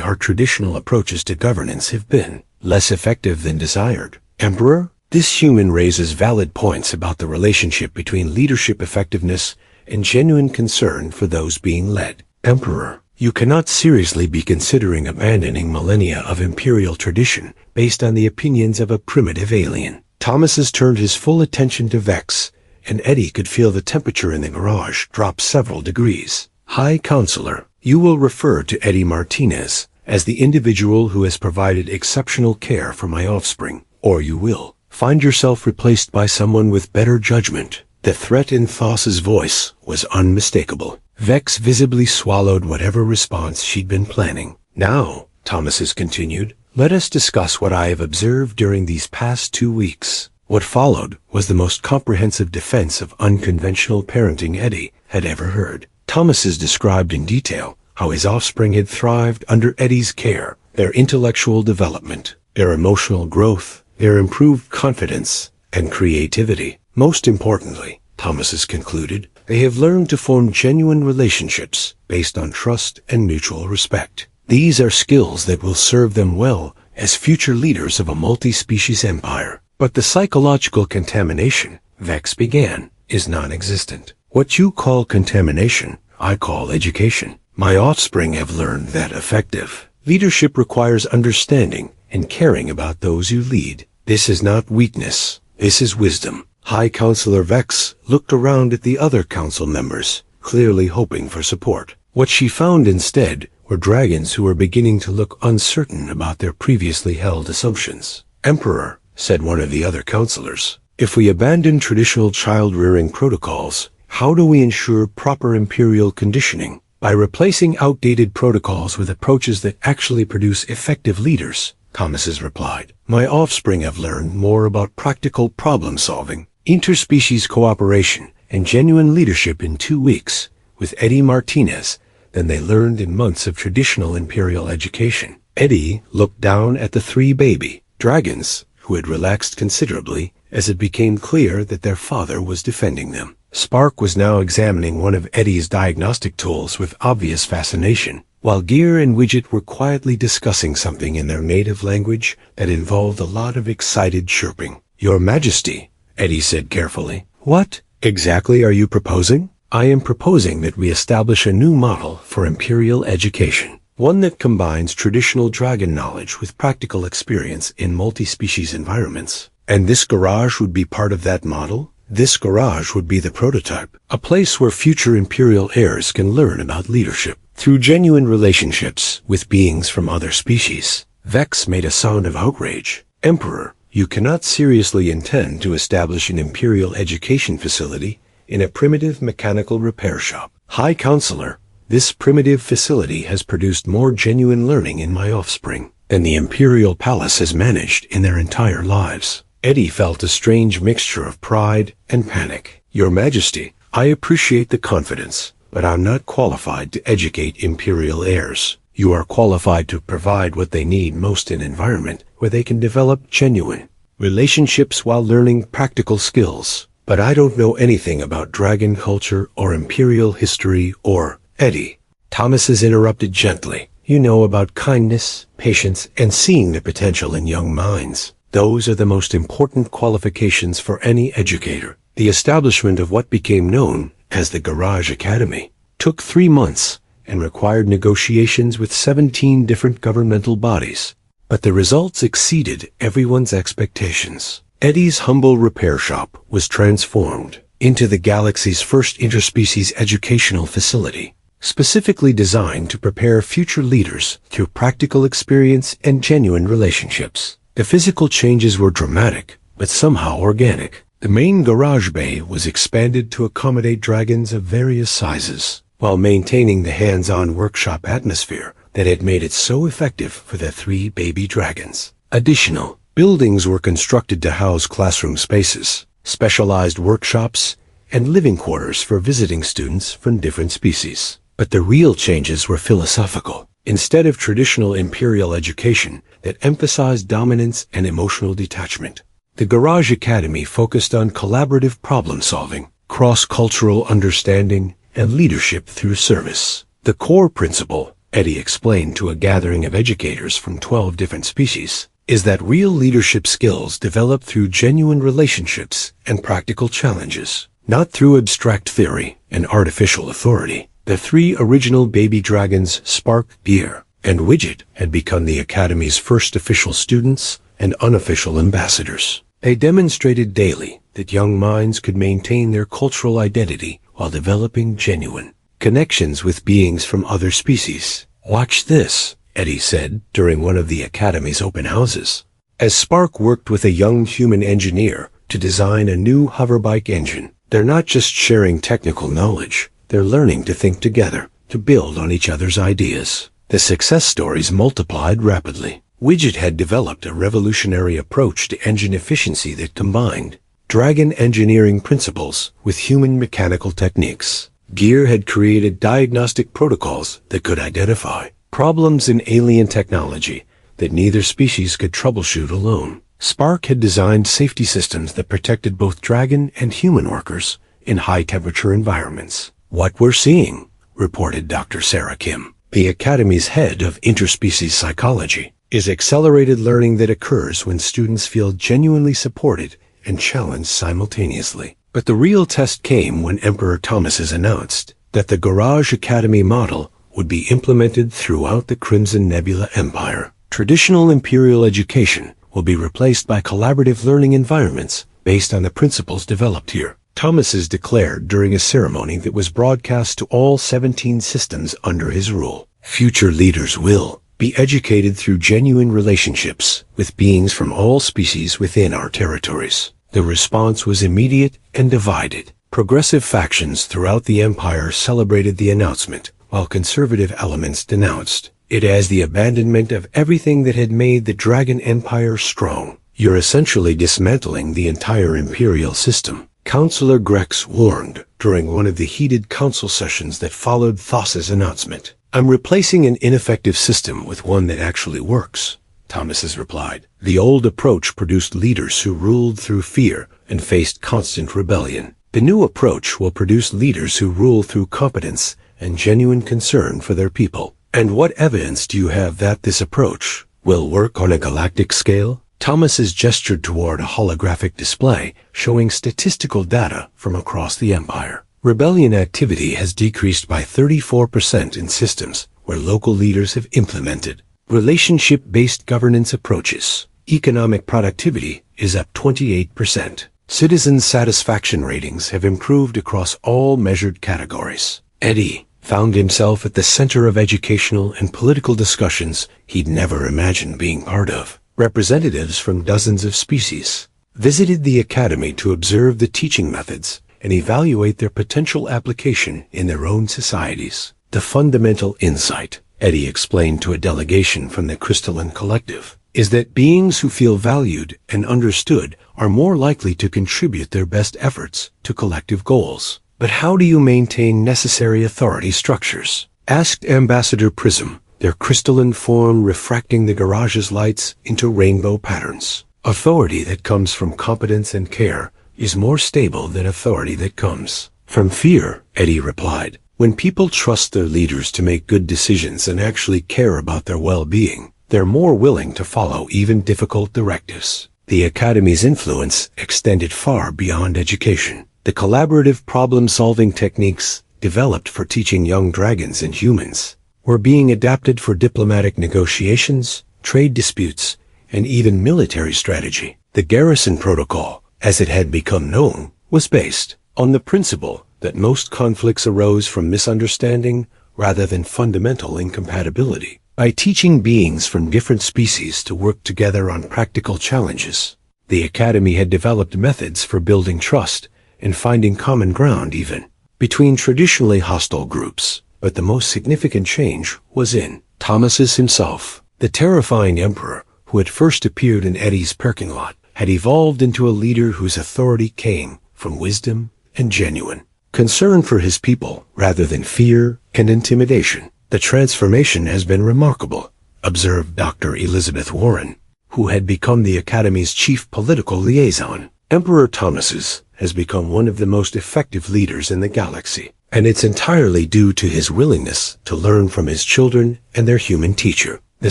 [SPEAKER 1] our traditional approaches to governance have been less effective than desired. Emperor, this human raises valid points about the relationship between leadership effectiveness and genuine concern for those being led. Emperor, you cannot seriously be considering abandoning millennia of imperial tradition based on the opinions of a primitive alien. Thomas's turned his full attention to Vex, and Eddie could feel the temperature in the garage drop several degrees. High Counselor, you will refer to Eddie Martinez as the individual who has provided exceptional care for my offspring, or you will find yourself replaced by someone with better judgment. The threat in Thos's voice was unmistakable. Vex visibly swallowed whatever response she'd been planning. Now, Thomas continued, let us discuss what I have observed during these past 2 weeks. What followed was the most comprehensive defense of unconventional parenting Eddie had ever heard. Thomas described in detail how his offspring had thrived under Eddie's care, their intellectual development, their emotional growth, their improved confidence and creativity. Most importantly, Thomas concluded, they have learned to form genuine relationships based on trust and mutual respect. These are skills that will serve them well as future leaders of a multi-species empire. But the psychological contamination, Vex began, is non-existent. What you call contamination, I call education. My offspring have learned that effective leadership requires understanding and caring about those you lead. This is not weakness. This is wisdom. High Counselor Vex looked around at the other council members, clearly hoping for support. What she found instead were dragons who were beginning to look uncertain about their previously held assumptions. Emperor, said one of the other counselors, if we abandon traditional child-rearing protocols, how do we ensure proper imperial conditioning? By replacing outdated protocols with approaches that actually produce effective leaders, Thomas replied. My offspring have learned more about practical problem-solving, interspecies cooperation, and genuine leadership in 2 weeks with Eddie Martinez than they learned in months of traditional imperial education. Eddie looked down at the 3 baby dragons, who had relaxed considerably as it became clear that their father was defending them. Spark was now examining one of Eddie's diagnostic tools with obvious fascination. while Gear and Widget were quietly discussing something in their native language that involved a lot of excited chirping. "Your Majesty," Eddie said carefully. "What exactly are you proposing?" "I am proposing that we establish a new model for imperial education. One that combines traditional dragon knowledge with practical experience in multi-species environments. And this garage would be part of that model? This garage would be the prototype, a place where future imperial heirs can learn about leadership through genuine relationships with beings from other species." Vex made a sound of outrage. "Emperor, you cannot seriously intend to establish an imperial education facility in a primitive mechanical repair shop." "High Counselor, this primitive facility has produced more genuine learning in my offspring than the Imperial Palace has managed in their entire lives." Eddie felt a strange mixture of pride and panic. "Your Majesty, I appreciate the confidence, but I'm not qualified to educate Imperial heirs. You are qualified to provide what they need most in an environment where they can develop genuine relationships while learning practical skills. But I don't know anything about dragon culture or Imperial history or—" "Eddie," Thomas interrupted gently, "you know about kindness, patience, and seeing the potential in young minds. Those are the most important qualifications for any educator. The establishment of what became known as the Garage Academy took 3 months and required negotiations with 17 different governmental bodies. But the results exceeded everyone's expectations. Eddie's humble repair shop was transformed into the galaxy's first interspecies educational facility, specifically designed to prepare future leaders through practical experience and genuine relationships. The physical changes were dramatic, but somehow organic. The main garage bay was expanded to accommodate dragons of various sizes, while maintaining the hands-on workshop atmosphere that had made it so effective for the 3 baby dragons. Additional buildings were constructed to house classroom spaces, specialized workshops, and living quarters for visiting students from different species. But the real changes were philosophical. Instead of traditional imperial education that emphasized dominance and emotional detachment, the Garage Academy focused on collaborative problem-solving, cross-cultural understanding, and leadership through service. The core principle, Eddie explained to a gathering of educators from 12 different species, is that real leadership skills develop through genuine relationships and practical challenges, not through abstract theory and artificial authority. The 3 original baby dragons, Spark, Gear, and Widget, had become the Academy's first official students and unofficial ambassadors. They demonstrated daily that young minds could maintain their cultural identity while developing genuine connections with beings from other species. "Watch this," Eddie said during one of the Academy's open houses, as Spark worked with a young human engineer to design a new hoverbike engine. "They're not just sharing technical knowledge. They're learning to think together, to build on each other's ideas." The success stories multiplied rapidly. Widget had developed a revolutionary approach to engine efficiency that combined dragon engineering principles with human mechanical techniques. Gear had created diagnostic protocols that could identify problems in alien technology that neither species could troubleshoot alone. Spark had designed safety systems that protected both dragon and human workers in high-temperature environments. "What we're seeing," reported Dr. Sarah Kim, the Academy's head of interspecies psychology, "is accelerated learning that occurs when students feel genuinely supported and challenged simultaneously." But the real test came when Emperor Thomas announced that the Garage Academy model would be implemented throughout the Crimson Nebula Empire. Traditional imperial education will be replaced by collaborative learning environments based on the principles developed here. Thomas declared during a ceremony that was broadcast to all 17 systems under his rule. "Future leaders will be educated through genuine relationships with beings from all species within our territories." The response was immediate and divided. Progressive factions throughout the empire celebrated the announcement, while conservative elements denounced it as the abandonment of everything that had made the Dragon Empire strong. "You're essentially dismantling the entire imperial system," Counselor Grex warned during one of the heated council sessions that followed Thos's announcement. "I'm replacing an ineffective system with one that actually works," Thomas replied. "The old approach produced leaders who ruled through fear and faced constant rebellion. The new approach will produce leaders who rule through competence and genuine concern for their people." And what evidence do you have that this approach will work on a galactic scale? Thomas's gestured toward a holographic display showing statistical data from across the Empire. Rebellion activity has decreased by 34% in systems where local leaders have implemented relationship-based governance approaches. Economic productivity is up 28%. Citizen satisfaction ratings have improved across all measured categories. Eddie found himself at the center of educational and political discussions he'd never imagined being part of. Representatives from dozens of species visited the academy to observe the teaching methods and evaluate their potential application in their own societies. The fundamental insight, Eddie explained to a delegation from the Crystalline Collective, is that beings who feel valued and understood are more likely to contribute their best efforts to collective goals. But how do you maintain necessary authority structures? Asked Ambassador Prism, their crystalline form refracting the garage's lights into rainbow patterns. Authority that comes from competence and care is more stable than authority that comes from fear, Eddie replied. When people trust their leaders to make good decisions and actually care about their well-being, they're more willing to follow even difficult directives. The Academy's influence extended far beyond education. The collaborative problem-solving techniques developed for teaching young dragons and humans were being adapted for diplomatic negotiations, trade disputes, and even military strategy. The Garrison Protocol, as it had become known, was based on the principle that most conflicts arose from misunderstanding rather than fundamental incompatibility. By teaching beings from different species to work together on practical challenges, the Academy had developed methods for building trust and finding common ground even between traditionally hostile groups. But the most significant change was in Thomas's himself. The terrifying emperor, who had first appeared in Eddie's parking lot, had evolved into a leader whose authority came from wisdom and genuine concern for his people rather than fear and intimidation. The transformation has been remarkable, observed Dr. Elizabeth Warren, who had become the Academy's chief political liaison. Emperor Thomas's has become one of the most effective leaders in the galaxy, and it's entirely due to his willingness to learn from his children and their human teacher. The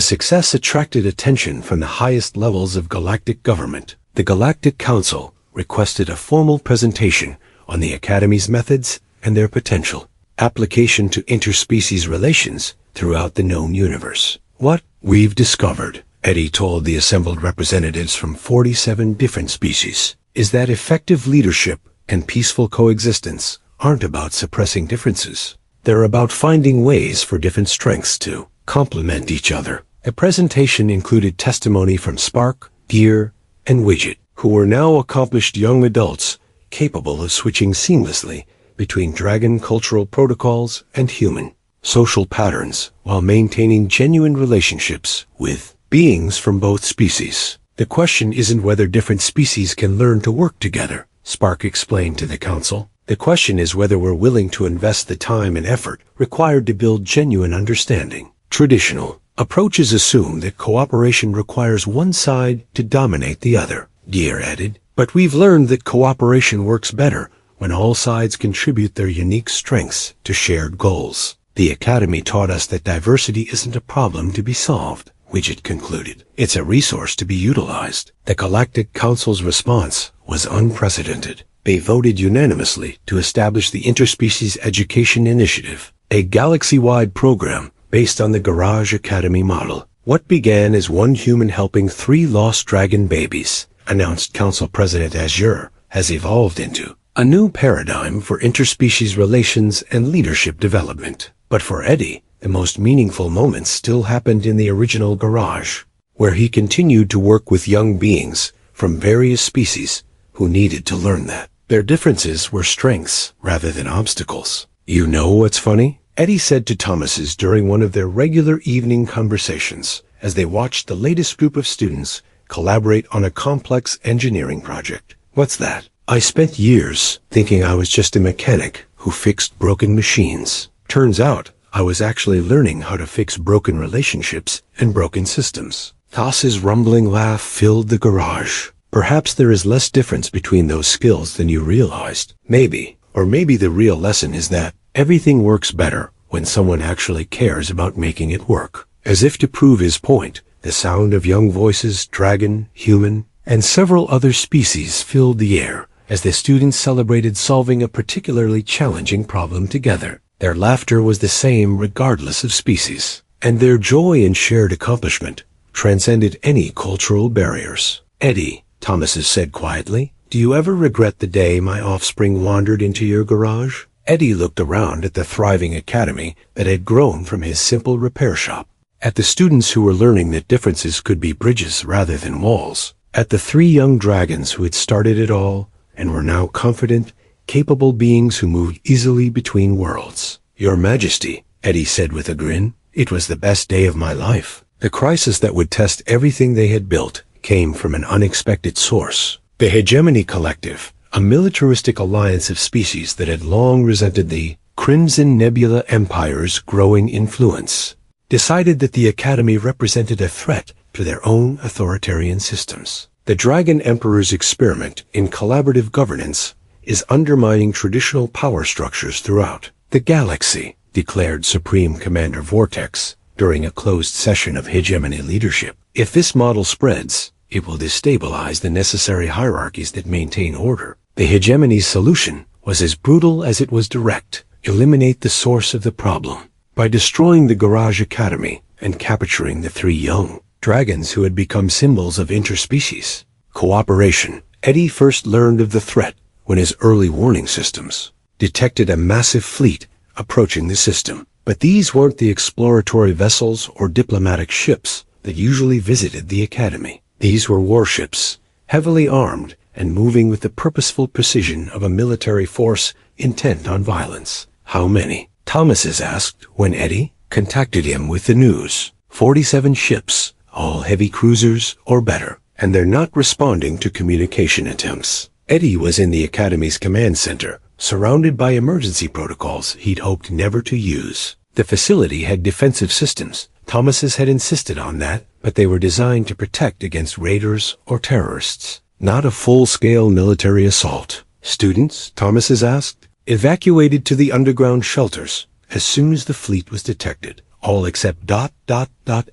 [SPEAKER 1] success attracted attention from the highest levels of galactic government. The Galactic Council requested a formal presentation on the Academy's methods and their potential application to interspecies relations throughout the known universe. What we've discovered, Eddie told the assembled representatives from 47 different species, is that effective leadership and peaceful coexistence aren't about suppressing differences. They're about finding ways for different strengths to complement each other. A presentation included testimony from Spark, Gear, and Widget, who were now accomplished young adults capable of switching seamlessly between dragon cultural protocols and human social patterns while maintaining genuine relationships with beings from both species. The question isn't whether different species can learn to work together, Spark explained to the council. The question is whether we're willing to invest the time and effort required to build genuine understanding. Traditional approaches assume that cooperation requires one side to dominate the other, Gear added. But we've learned that cooperation works better when all sides contribute their unique strengths to shared goals. The Academy taught us that diversity isn't a problem to be solved, Widget concluded. It's a resource to be utilized. The Galactic Council's response was unprecedented. They voted unanimously to establish the Interspecies Education Initiative, a galaxy-wide program based on the Garage Academy model. What began as one human helping 3 lost dragon babies, announced Council President Azure, has evolved into a new paradigm for interspecies relations and leadership development. But for Eddie, the most meaningful moments still happened in the original Garage, where he continued to work with young beings from various species who needed to learn that their differences were strengths rather than obstacles. You know what's funny? Eddie said to Thomas's during one of their regular evening conversations as they watched the latest group of students collaborate on a complex engineering project. What's that? I spent years thinking I was just a mechanic who fixed broken machines. Turns out I was actually learning how to fix broken relationships and broken systems. Thomas's rumbling laugh filled the garage. Perhaps there is less difference between those skills than you realized. Maybe, or maybe the real lesson is that everything works better when someone actually cares about making it work. As if to prove his point, the sound of young voices, dragon, human, and several other species filled the air as the students celebrated solving a particularly challenging problem together. Their laughter was the same regardless of species, and their joy in shared accomplishment transcended any cultural barriers. "Eddie," Thomas said quietly, "do you ever regret the day my offspring wandered into your garage?" Eddie looked around at the thriving academy that had grown from his simple repair shop, at the students who were learning that differences could be bridges rather than walls, at the 3 young dragons who had started it all and were now confident, capable beings who moved easily between worlds. "Your Majesty," Eddie said with a grin, "it was the best day of my life." The crisis that would test everything they had built came from an unexpected source. The Hegemony Collective, a militaristic alliance of species that had long resented the Crimson Nebula Empire's growing influence, decided that the Academy represented a threat to their own authoritarian systems. The Dragon Emperor's experiment in collaborative governance is undermining traditional power structures throughout the galaxy, declared Supreme Commander Vortex during a closed session of Hegemony leadership. If this model spreads, it will destabilize the necessary hierarchies that maintain order. The Hegemony's solution was as brutal as it was direct: eliminate the source of the problem. By destroying the Garage Academy and capturing the 3 young dragons who had become symbols of interspecies cooperation, Eddie first learned of the threat when his early warning systems detected a massive fleet approaching the system. But these weren't the exploratory vessels or diplomatic ships that usually visited the Academy. These were warships, heavily armed and moving with the purposeful precision of a military force intent on violence. "How many?" Thomas asked when Eddie contacted him with the news. 47 ships, all heavy cruisers or better, and they're not responding to communication attempts. Eddie was in the Academy's command center, surrounded by emergency protocols he'd hoped never to use. The facility had defensive systems. Thomas's had insisted on that, but they were designed to protect against raiders or terrorists, not a full-scale military assault. "Students?" Thomas asked. "Evacuated to the underground shelters as soon as the fleet was detected. All except ...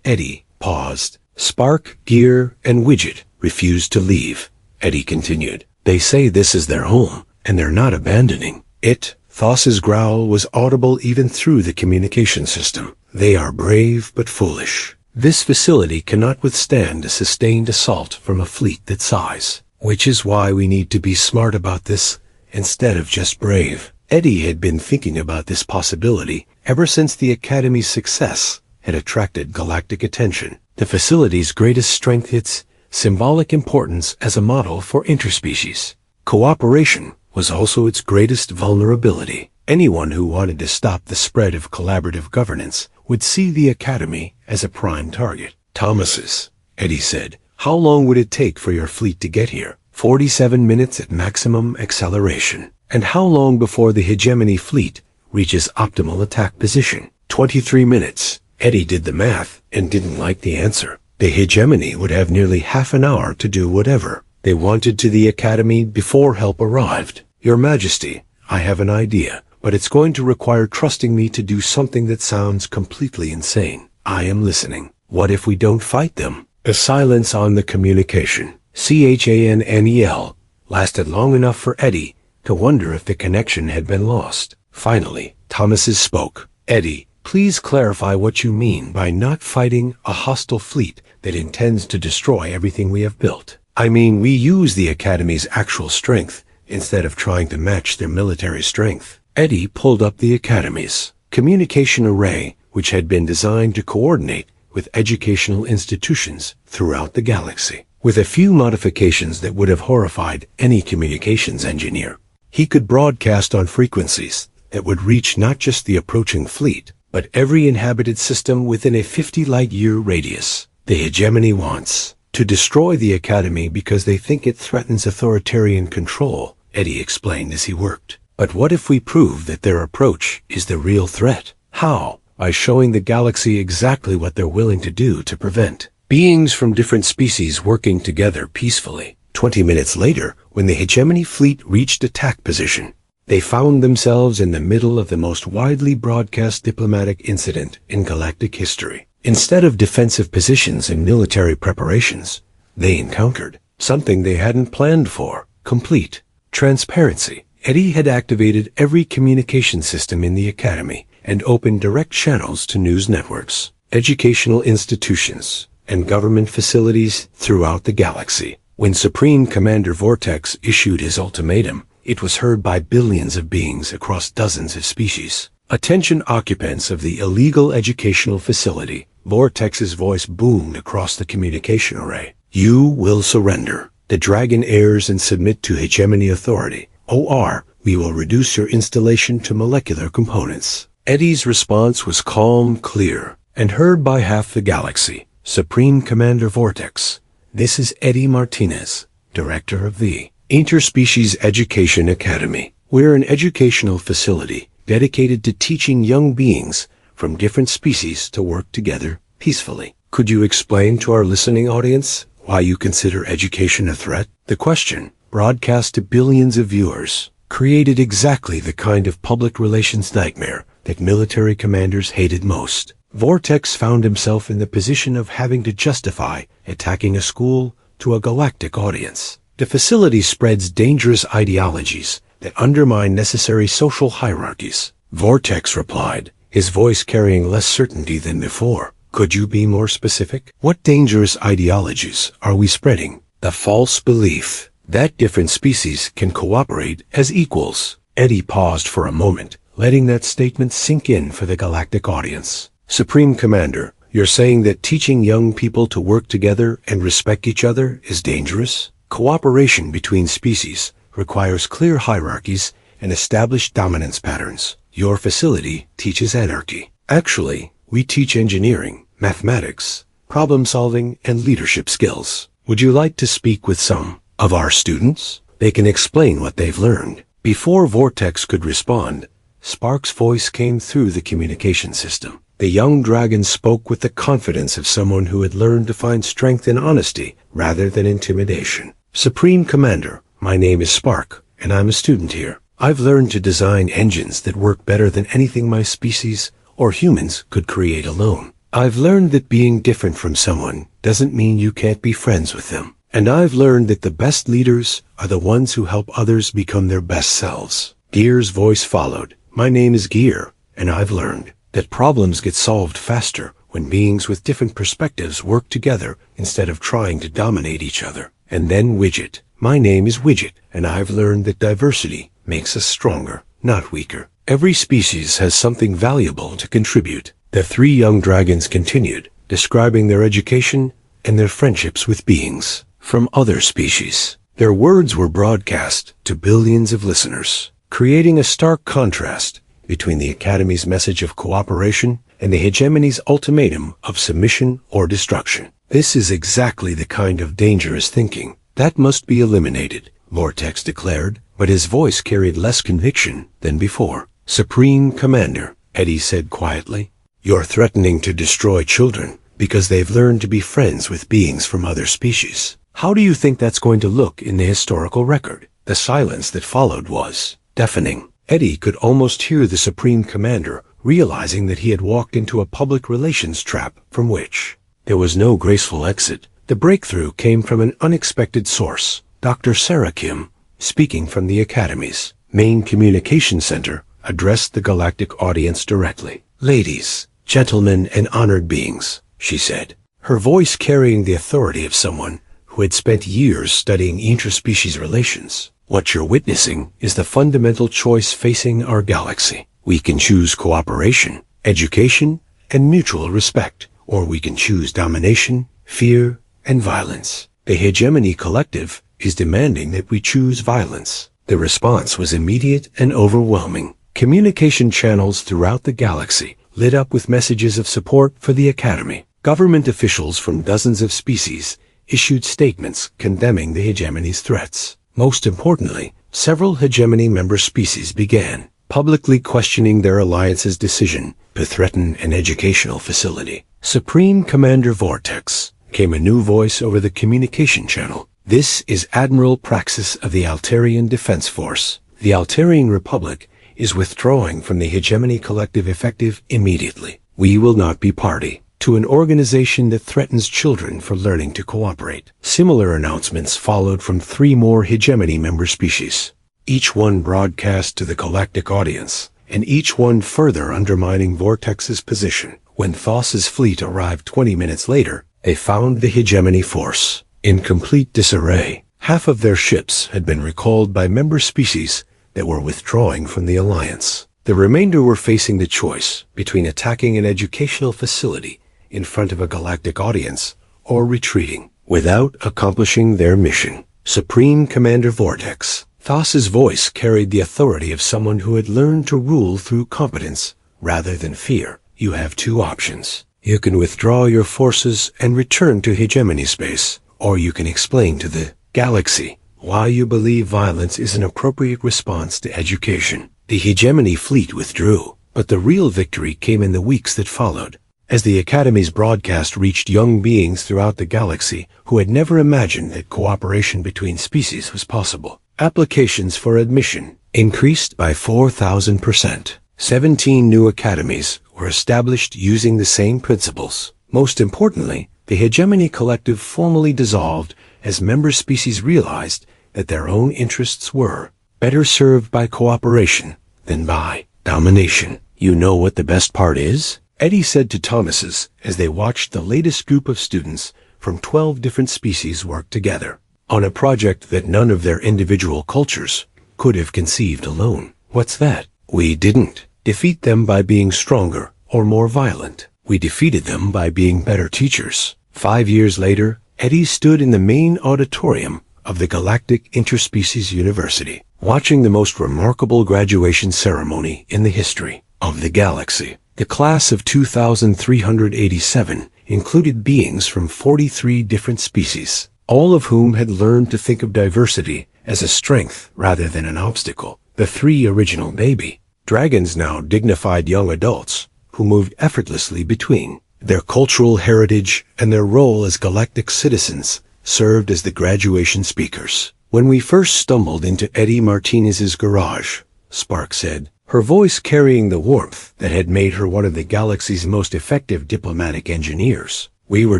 [SPEAKER 1] Eddie paused. "Spark, Gear, and Widget refused to leave," Eddie continued. "They say this is their home, and they're not abandoning it." Thos's growl was audible even through the communication system. "They are brave but foolish. This facility cannot withstand a sustained assault from a fleet that size, which is why we need to be smart about this instead of just brave." Eddie had been thinking about this possibility ever since the Academy's success had attracted galactic attention. The facility's greatest strength, its symbolic importance as a model for interspecies cooperation, was also its greatest vulnerability. Anyone who wanted to stop the spread of collaborative governance would see the Academy as a prime target. "Thomas's," Eddie said. "How long would it take for your fleet to get here?" 47 minutes at maximum acceleration. "And how long before the Hegemony fleet reaches optimal attack position?" 23 minutes. Eddie did the math and didn't like the answer. The Hegemony would have nearly half an hour to do whatever they wanted to the Academy before help arrived. "Your Majesty, I have an idea, but it's going to require trusting me to do something that sounds completely insane." "I am listening." "What if we don't fight them?" The silence on the communication, CHANNEL, lasted long enough for Eddie to wonder if the connection had been lost. Finally, Thomas spoke. "Eddie, please clarify what you mean by not fighting a hostile fleet that intends to destroy everything we have built." "I mean, we use the Academy's actual strength instead of trying to match their military strength." Eddie pulled up the Academy's communication array, which had been designed to coordinate with educational institutions throughout the galaxy. With a few modifications that would have horrified any communications engineer, he could broadcast on frequencies that would reach not just the approaching fleet, but every inhabited system within a 50 light-year radius. The Hegemony wants to destroy the Academy because they think it threatens authoritarian control, Eddie explained as he worked. "But what if we prove that their approach is the real threat?" "How?" "By showing the galaxy exactly what they're willing to do to prevent beings from different species working together peacefully." 20 minutes later, when the Hegemony fleet reached attack position, They found themselves in the middle of the most widely broadcast diplomatic incident in galactic history. Instead of defensive positions and military preparations, they encountered something they hadn't planned for: complete transparency. Eddie had activated every communication system in the Academy and opened direct channels to news networks, educational institutions, and government facilities throughout the galaxy. When Supreme Commander Vortex issued his ultimatum, it was heard by billions of beings across dozens of species. Attention occupants of the illegal educational facility, Vortex's voice boomed across the communication array. You will surrender. The dragon heirs and submit to hegemony authority. OR, we will reduce your installation to molecular components. Eddie's response was calm, clear, and heard by half the galaxy. Supreme Commander Vortex, this is Eddie Martinez, Director of the Interspecies Education Academy. We're an educational facility dedicated to teaching young beings from different species to work together peacefully. Could you explain to our listening audience why you consider education a threat? The question, broadcast to billions of viewers, created exactly the kind of public relations nightmare that military commanders hated most. Vortex found himself in the position of having to justify attacking a school to a galactic audience. The facility spreads dangerous ideologies that undermine necessary social hierarchies. Vortex replied, his voice carrying less certainty than before. Could you be more specific? What dangerous ideologies are we spreading? The false belief that different species can cooperate as equals. Eddie paused for a moment, letting that statement sink in for the galactic audience. Supreme Commander, you're saying that teaching young people to work together and respect each other is dangerous? Cooperation between species requires clear hierarchies and established dominance patterns. Your facility teaches anarchy. Actually, we teach engineering, mathematics, problem-solving, and leadership skills. Would you like to speak with some of our students? They can explain what they've learned. Before Vortex could respond, Spark's voice came through the communication system. The young dragon spoke with the confidence of someone who had learned to find strength in honesty rather than intimidation. Supreme Commander, my name is Spark, and I'm a student here. I've learned to design engines that work better than anything my species or humans could create alone. I've learned that being different from someone doesn't mean you can't be friends with them. And I've learned that the best leaders are the ones who help others become their best selves. Gear's voice followed. My name is Gear, and I've learned that problems get solved faster when beings with different perspectives work together instead of trying to dominate each other. And then Widget. My name is Widget, and I've learned that diversity makes us stronger, not weaker. Every species has something valuable to contribute. The three young dragons continued, describing their education and their friendships with beings from other species. Their words were broadcast to billions of listeners, creating a stark contrast between the Academy's message of cooperation and the hegemony's ultimatum of submission or destruction. This is exactly the kind of dangerous thinking that must be eliminated, Vortex declared, but his voice carried less conviction than before. Supreme Commander, Eddie said quietly, you're threatening to destroy children because they've learned to be friends with beings from other species. How do you think that's going to look in the historical record? The silence that followed was deafening. Eddie could almost hear the Supreme Commander realizing that he had walked into a public relations trap from which there was no graceful exit. The breakthrough came from an unexpected source, Dr. Sarah Kim, speaking from the Academy's main communication center, addressed the galactic audience directly. Ladies, gentlemen, and honored beings, she said, her voice carrying the authority of someone who had spent years studying interspecies relations. What you're witnessing is the fundamental choice facing our galaxy. We can choose cooperation, education, and mutual respect, or we can choose domination, fear, and violence. The Hegemony Collective is demanding that we choose violence. The response was immediate and overwhelming. Communication channels throughout the galaxy lit up with messages of support for the Academy. Government officials from dozens of species issued statements condemning the Hegemony's threats. Most importantly, several Hegemony member species began publicly questioning their alliance's decision to threaten an educational facility. Supreme Commander Vortex came a new voice over the communication channel. This is Admiral Praxis of the Altarian Defense Force. The Altarian Republic is withdrawing from the Hegemony Collective effective immediately. We will not be party to an organization that threatens children for learning to cooperate. Similar announcements followed from 3 more Hegemony member species, each one broadcast to the galactic audience, and each one further undermining Vortex's position. When Thos's fleet arrived 20 minutes later, they found the Hegemony force in complete disarray. Half of their ships had been recalled by member species that were withdrawing from the Alliance. The remainder were facing the choice between attacking an educational facility in front of a galactic audience or retreating without accomplishing their mission. Supreme Commander Vortex. Thos's voice carried the authority of someone who had learned to rule through competence rather than fear. You have 2 options. You can withdraw your forces and return to Hegemony space, or you can explain to the galaxy why you believe violence is an appropriate response to education. The Hegemony fleet withdrew, but the real victory came in the weeks that followed, as the Academy's broadcast reached young beings throughout the galaxy who had never imagined that cooperation between species was possible. Applications for admission increased by 4,000%. 17 new academies were established using the same principles. Most importantly, the Hegemony Collective formally dissolved as member species realized that their own interests were better served by cooperation than by domination. You know what the best part is? Eddie said to Thomases as they watched the latest group of students from 12 different species work together on a project that none of their individual cultures could have conceived alone. What's that? We didn't defeat them by being stronger or more violent. We defeated them by being better teachers. 5 years later, Eddie stood in the main auditorium of the Galactic Interspecies University, watching the most remarkable graduation ceremony in the history of the galaxy. The class of 2,387 included beings from 43 different species, all of whom had learned to think of diversity as a strength rather than an obstacle. The 3 original baby dragons, now dignified young adults, who moved effortlessly between their cultural heritage and their role as galactic citizens, served as the graduation speakers. When we first stumbled into Eddie Martinez's garage, Spark said, her voice carrying the warmth that had made her one of the galaxy's most effective diplomatic engineers, we were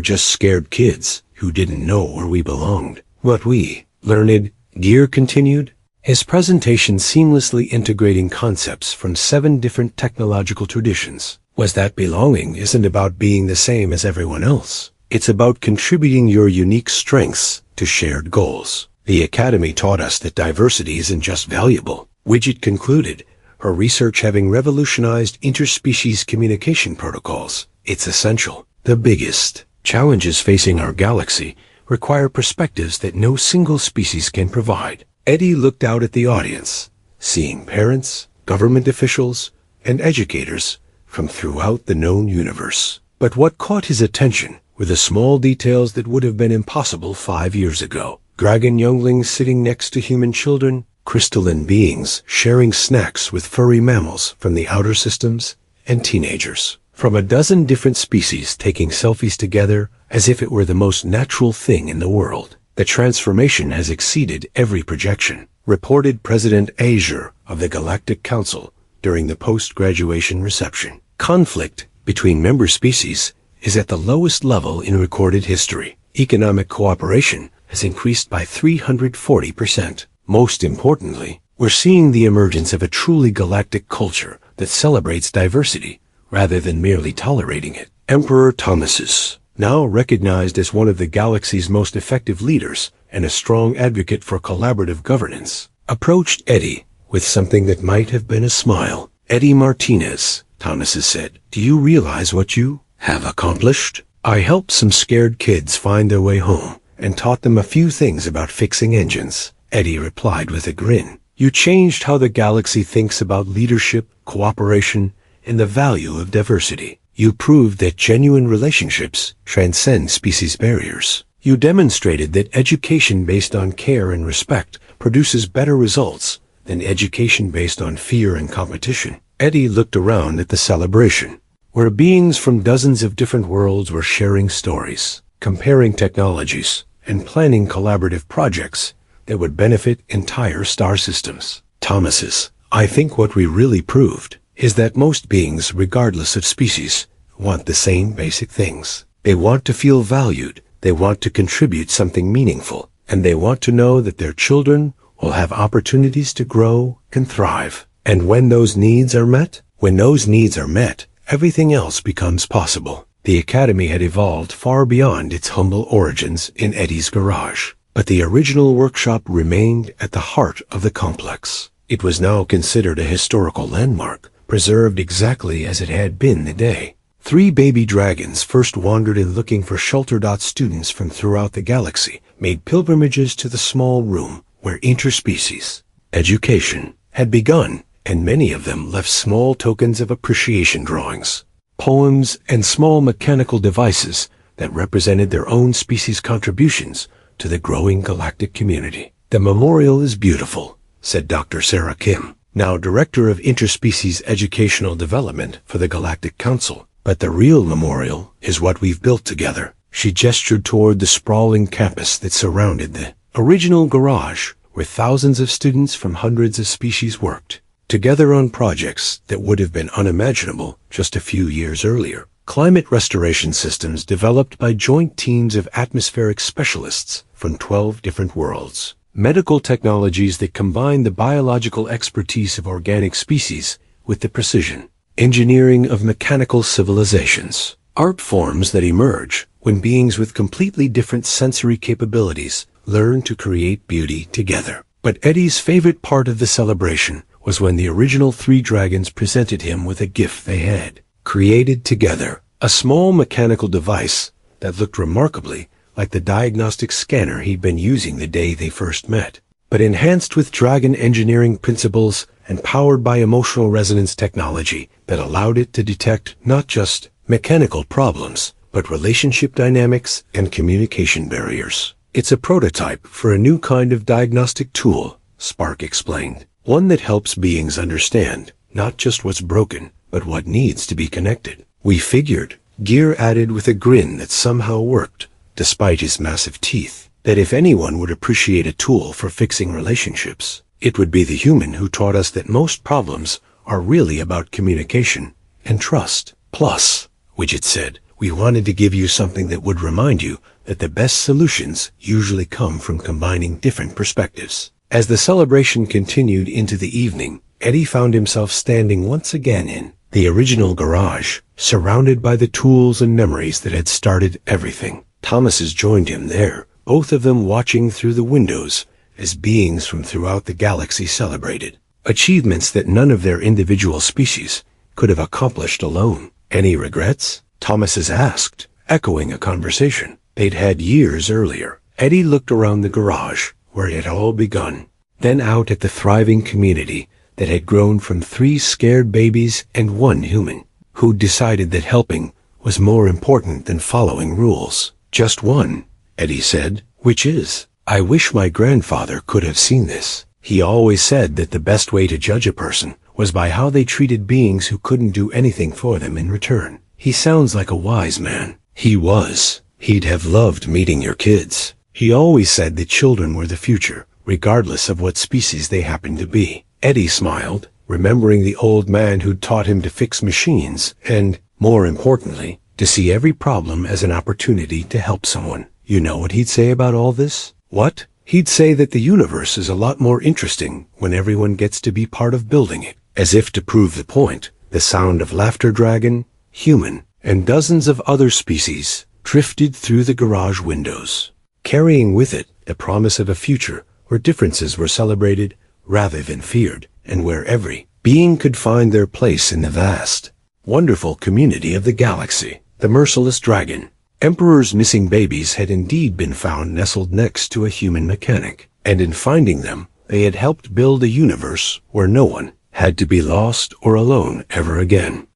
[SPEAKER 1] just scared kids who didn't know where we belonged. What we learned, Gear continued, his presentation seamlessly integrating concepts from 7 different technological traditions, was that belonging isn't about being the same as everyone else. It's about contributing your unique strengths to shared goals. The Academy taught us that diversity isn't just valuable. Widget concluded, her research having revolutionized interspecies communication protocols. It's essential. The biggest challenges facing our galaxy require perspectives that no single species can provide. Eddie looked out at the audience, seeing parents, government officials, and educators from throughout the known universe. But what caught his attention were the small details that would have been impossible 5 years ago. Dragon younglings sitting next to human children, crystalline beings sharing snacks with furry mammals from the outer systems, and teenagers from a dozen different species taking selfies together as if it were the most natural thing in the world. The transformation has exceeded every projection, reported President Azure of the Galactic Council during the post-graduation reception. Conflict between member species is at the lowest level in recorded history. Economic cooperation has increased by 340%. Most importantly, we're seeing the emergence of a truly galactic culture that celebrates diversity rather than merely tolerating it. Emperor Thomases, now recognized as one of the galaxy's most effective leaders and a strong advocate for collaborative governance, approached Eddie with something that might have been a smile. Eddie Martinez, Thomases said, do you realize what you have accomplished? I helped some scared kids find their way home and taught them a few things about fixing engines. Eddie replied with a grin. You changed how the galaxy thinks about leadership, cooperation, and the value of diversity. You proved that genuine relationships transcend species barriers. You demonstrated that education based on care and respect produces better results than education based on fear and competition. Eddie looked around at the celebration, where beings from dozens of different worlds were sharing stories, comparing technologies, and planning collaborative projects that would benefit entire star systems. Thomas's. I think what we really proved is that most beings, regardless of species, want the same basic things. They want to feel valued, they want to contribute something meaningful, and they want to know that their children will have opportunities to grow and thrive. And when those needs are met, everything else becomes possible. The Academy had evolved far beyond its humble origins in Eddie's garage, but the original workshop remained at the heart of the complex. It was now considered a historical landmark, preserved exactly as it had been the day. 3 baby dragons first wandered in looking for shelter. Students from throughout the galaxy made pilgrimages to the small room where interspecies education had begun, and many of them left small tokens of appreciation, drawings, poems, and small mechanical devices that represented their own species' contributions to the growing galactic community. "The memorial is beautiful," said Dr. Sarah Kim, now Director of Interspecies Educational Development for the Galactic Council. "But the real memorial is what we've built together." She gestured toward the sprawling campus that surrounded the original garage, where thousands of students from hundreds of species worked together on projects that would have been unimaginable just a few years earlier. Climate restoration systems developed by joint teams of atmospheric specialists from 12 different worlds. Medical technologies that combine the biological expertise of organic species with the precision engineering of mechanical civilizations. Art forms that emerge when beings with completely different sensory capabilities learn to create beauty together. But Eddie's favorite part of the celebration was when the original 3 dragons presented him with a gift they had created together, a small mechanical device that looked remarkably like the diagnostic scanner he'd been using the day they first met, but enhanced with dragon engineering principles and powered by emotional resonance technology that allowed it to detect not just mechanical problems, but relationship dynamics and communication barriers. "It's a prototype for a new kind of diagnostic tool," Spark explained, "one that helps beings understand not just what's broken, but what needs to be connected." "We figured," Gear added with a grin that somehow worked, despite his massive teeth, "that if anyone would appreciate a tool for fixing relationships, it would be the human who taught us that most problems are really about communication and trust." "Plus," Widget said, "we wanted to give you something that would remind you that the best solutions usually come from combining different perspectives." As the celebration continued into the evening, Eddie found himself standing once again in the original garage, surrounded by the tools and memories that had started everything. Thomas's joined him there, both of them watching through the windows as beings from throughout the galaxy celebrated achievements that none of their individual species could have accomplished alone. "Any regrets?" Thomas's asked, echoing a conversation they'd had years earlier. Eddie looked around the garage, where it had all begun, then out at the thriving community that had grown from 3 scared babies and 1 human, who'd decided that helping was more important than following rules. "Just one," Eddie said, "which is, I wish my grandfather could have seen this. He always said that the best way to judge a person was by how they treated beings who couldn't do anything for them in return. He sounds like a wise man." "He was. He'd have loved meeting your kids. He always said that children were the future, regardless of what species they happened to be." Eddie smiled, remembering the old man who'd taught him to fix machines and, more importantly, to see every problem as an opportunity to help someone. You know what he'd say about all this? "What?" "He'd say that the universe is a lot more interesting when everyone gets to be part of building it." As if to prove the point, the sound of laughter dragon, human, and dozens of other species drifted through the garage windows, carrying with it the promise of a future where differences were celebrated rather than feared, and where every being could find their place in the vast, wonderful community of the galaxy. The merciless dragon. Emperor's missing babies had indeed been found nestled next to a human mechanic, and in finding them, they had helped build a universe where no one had to be lost or alone ever again.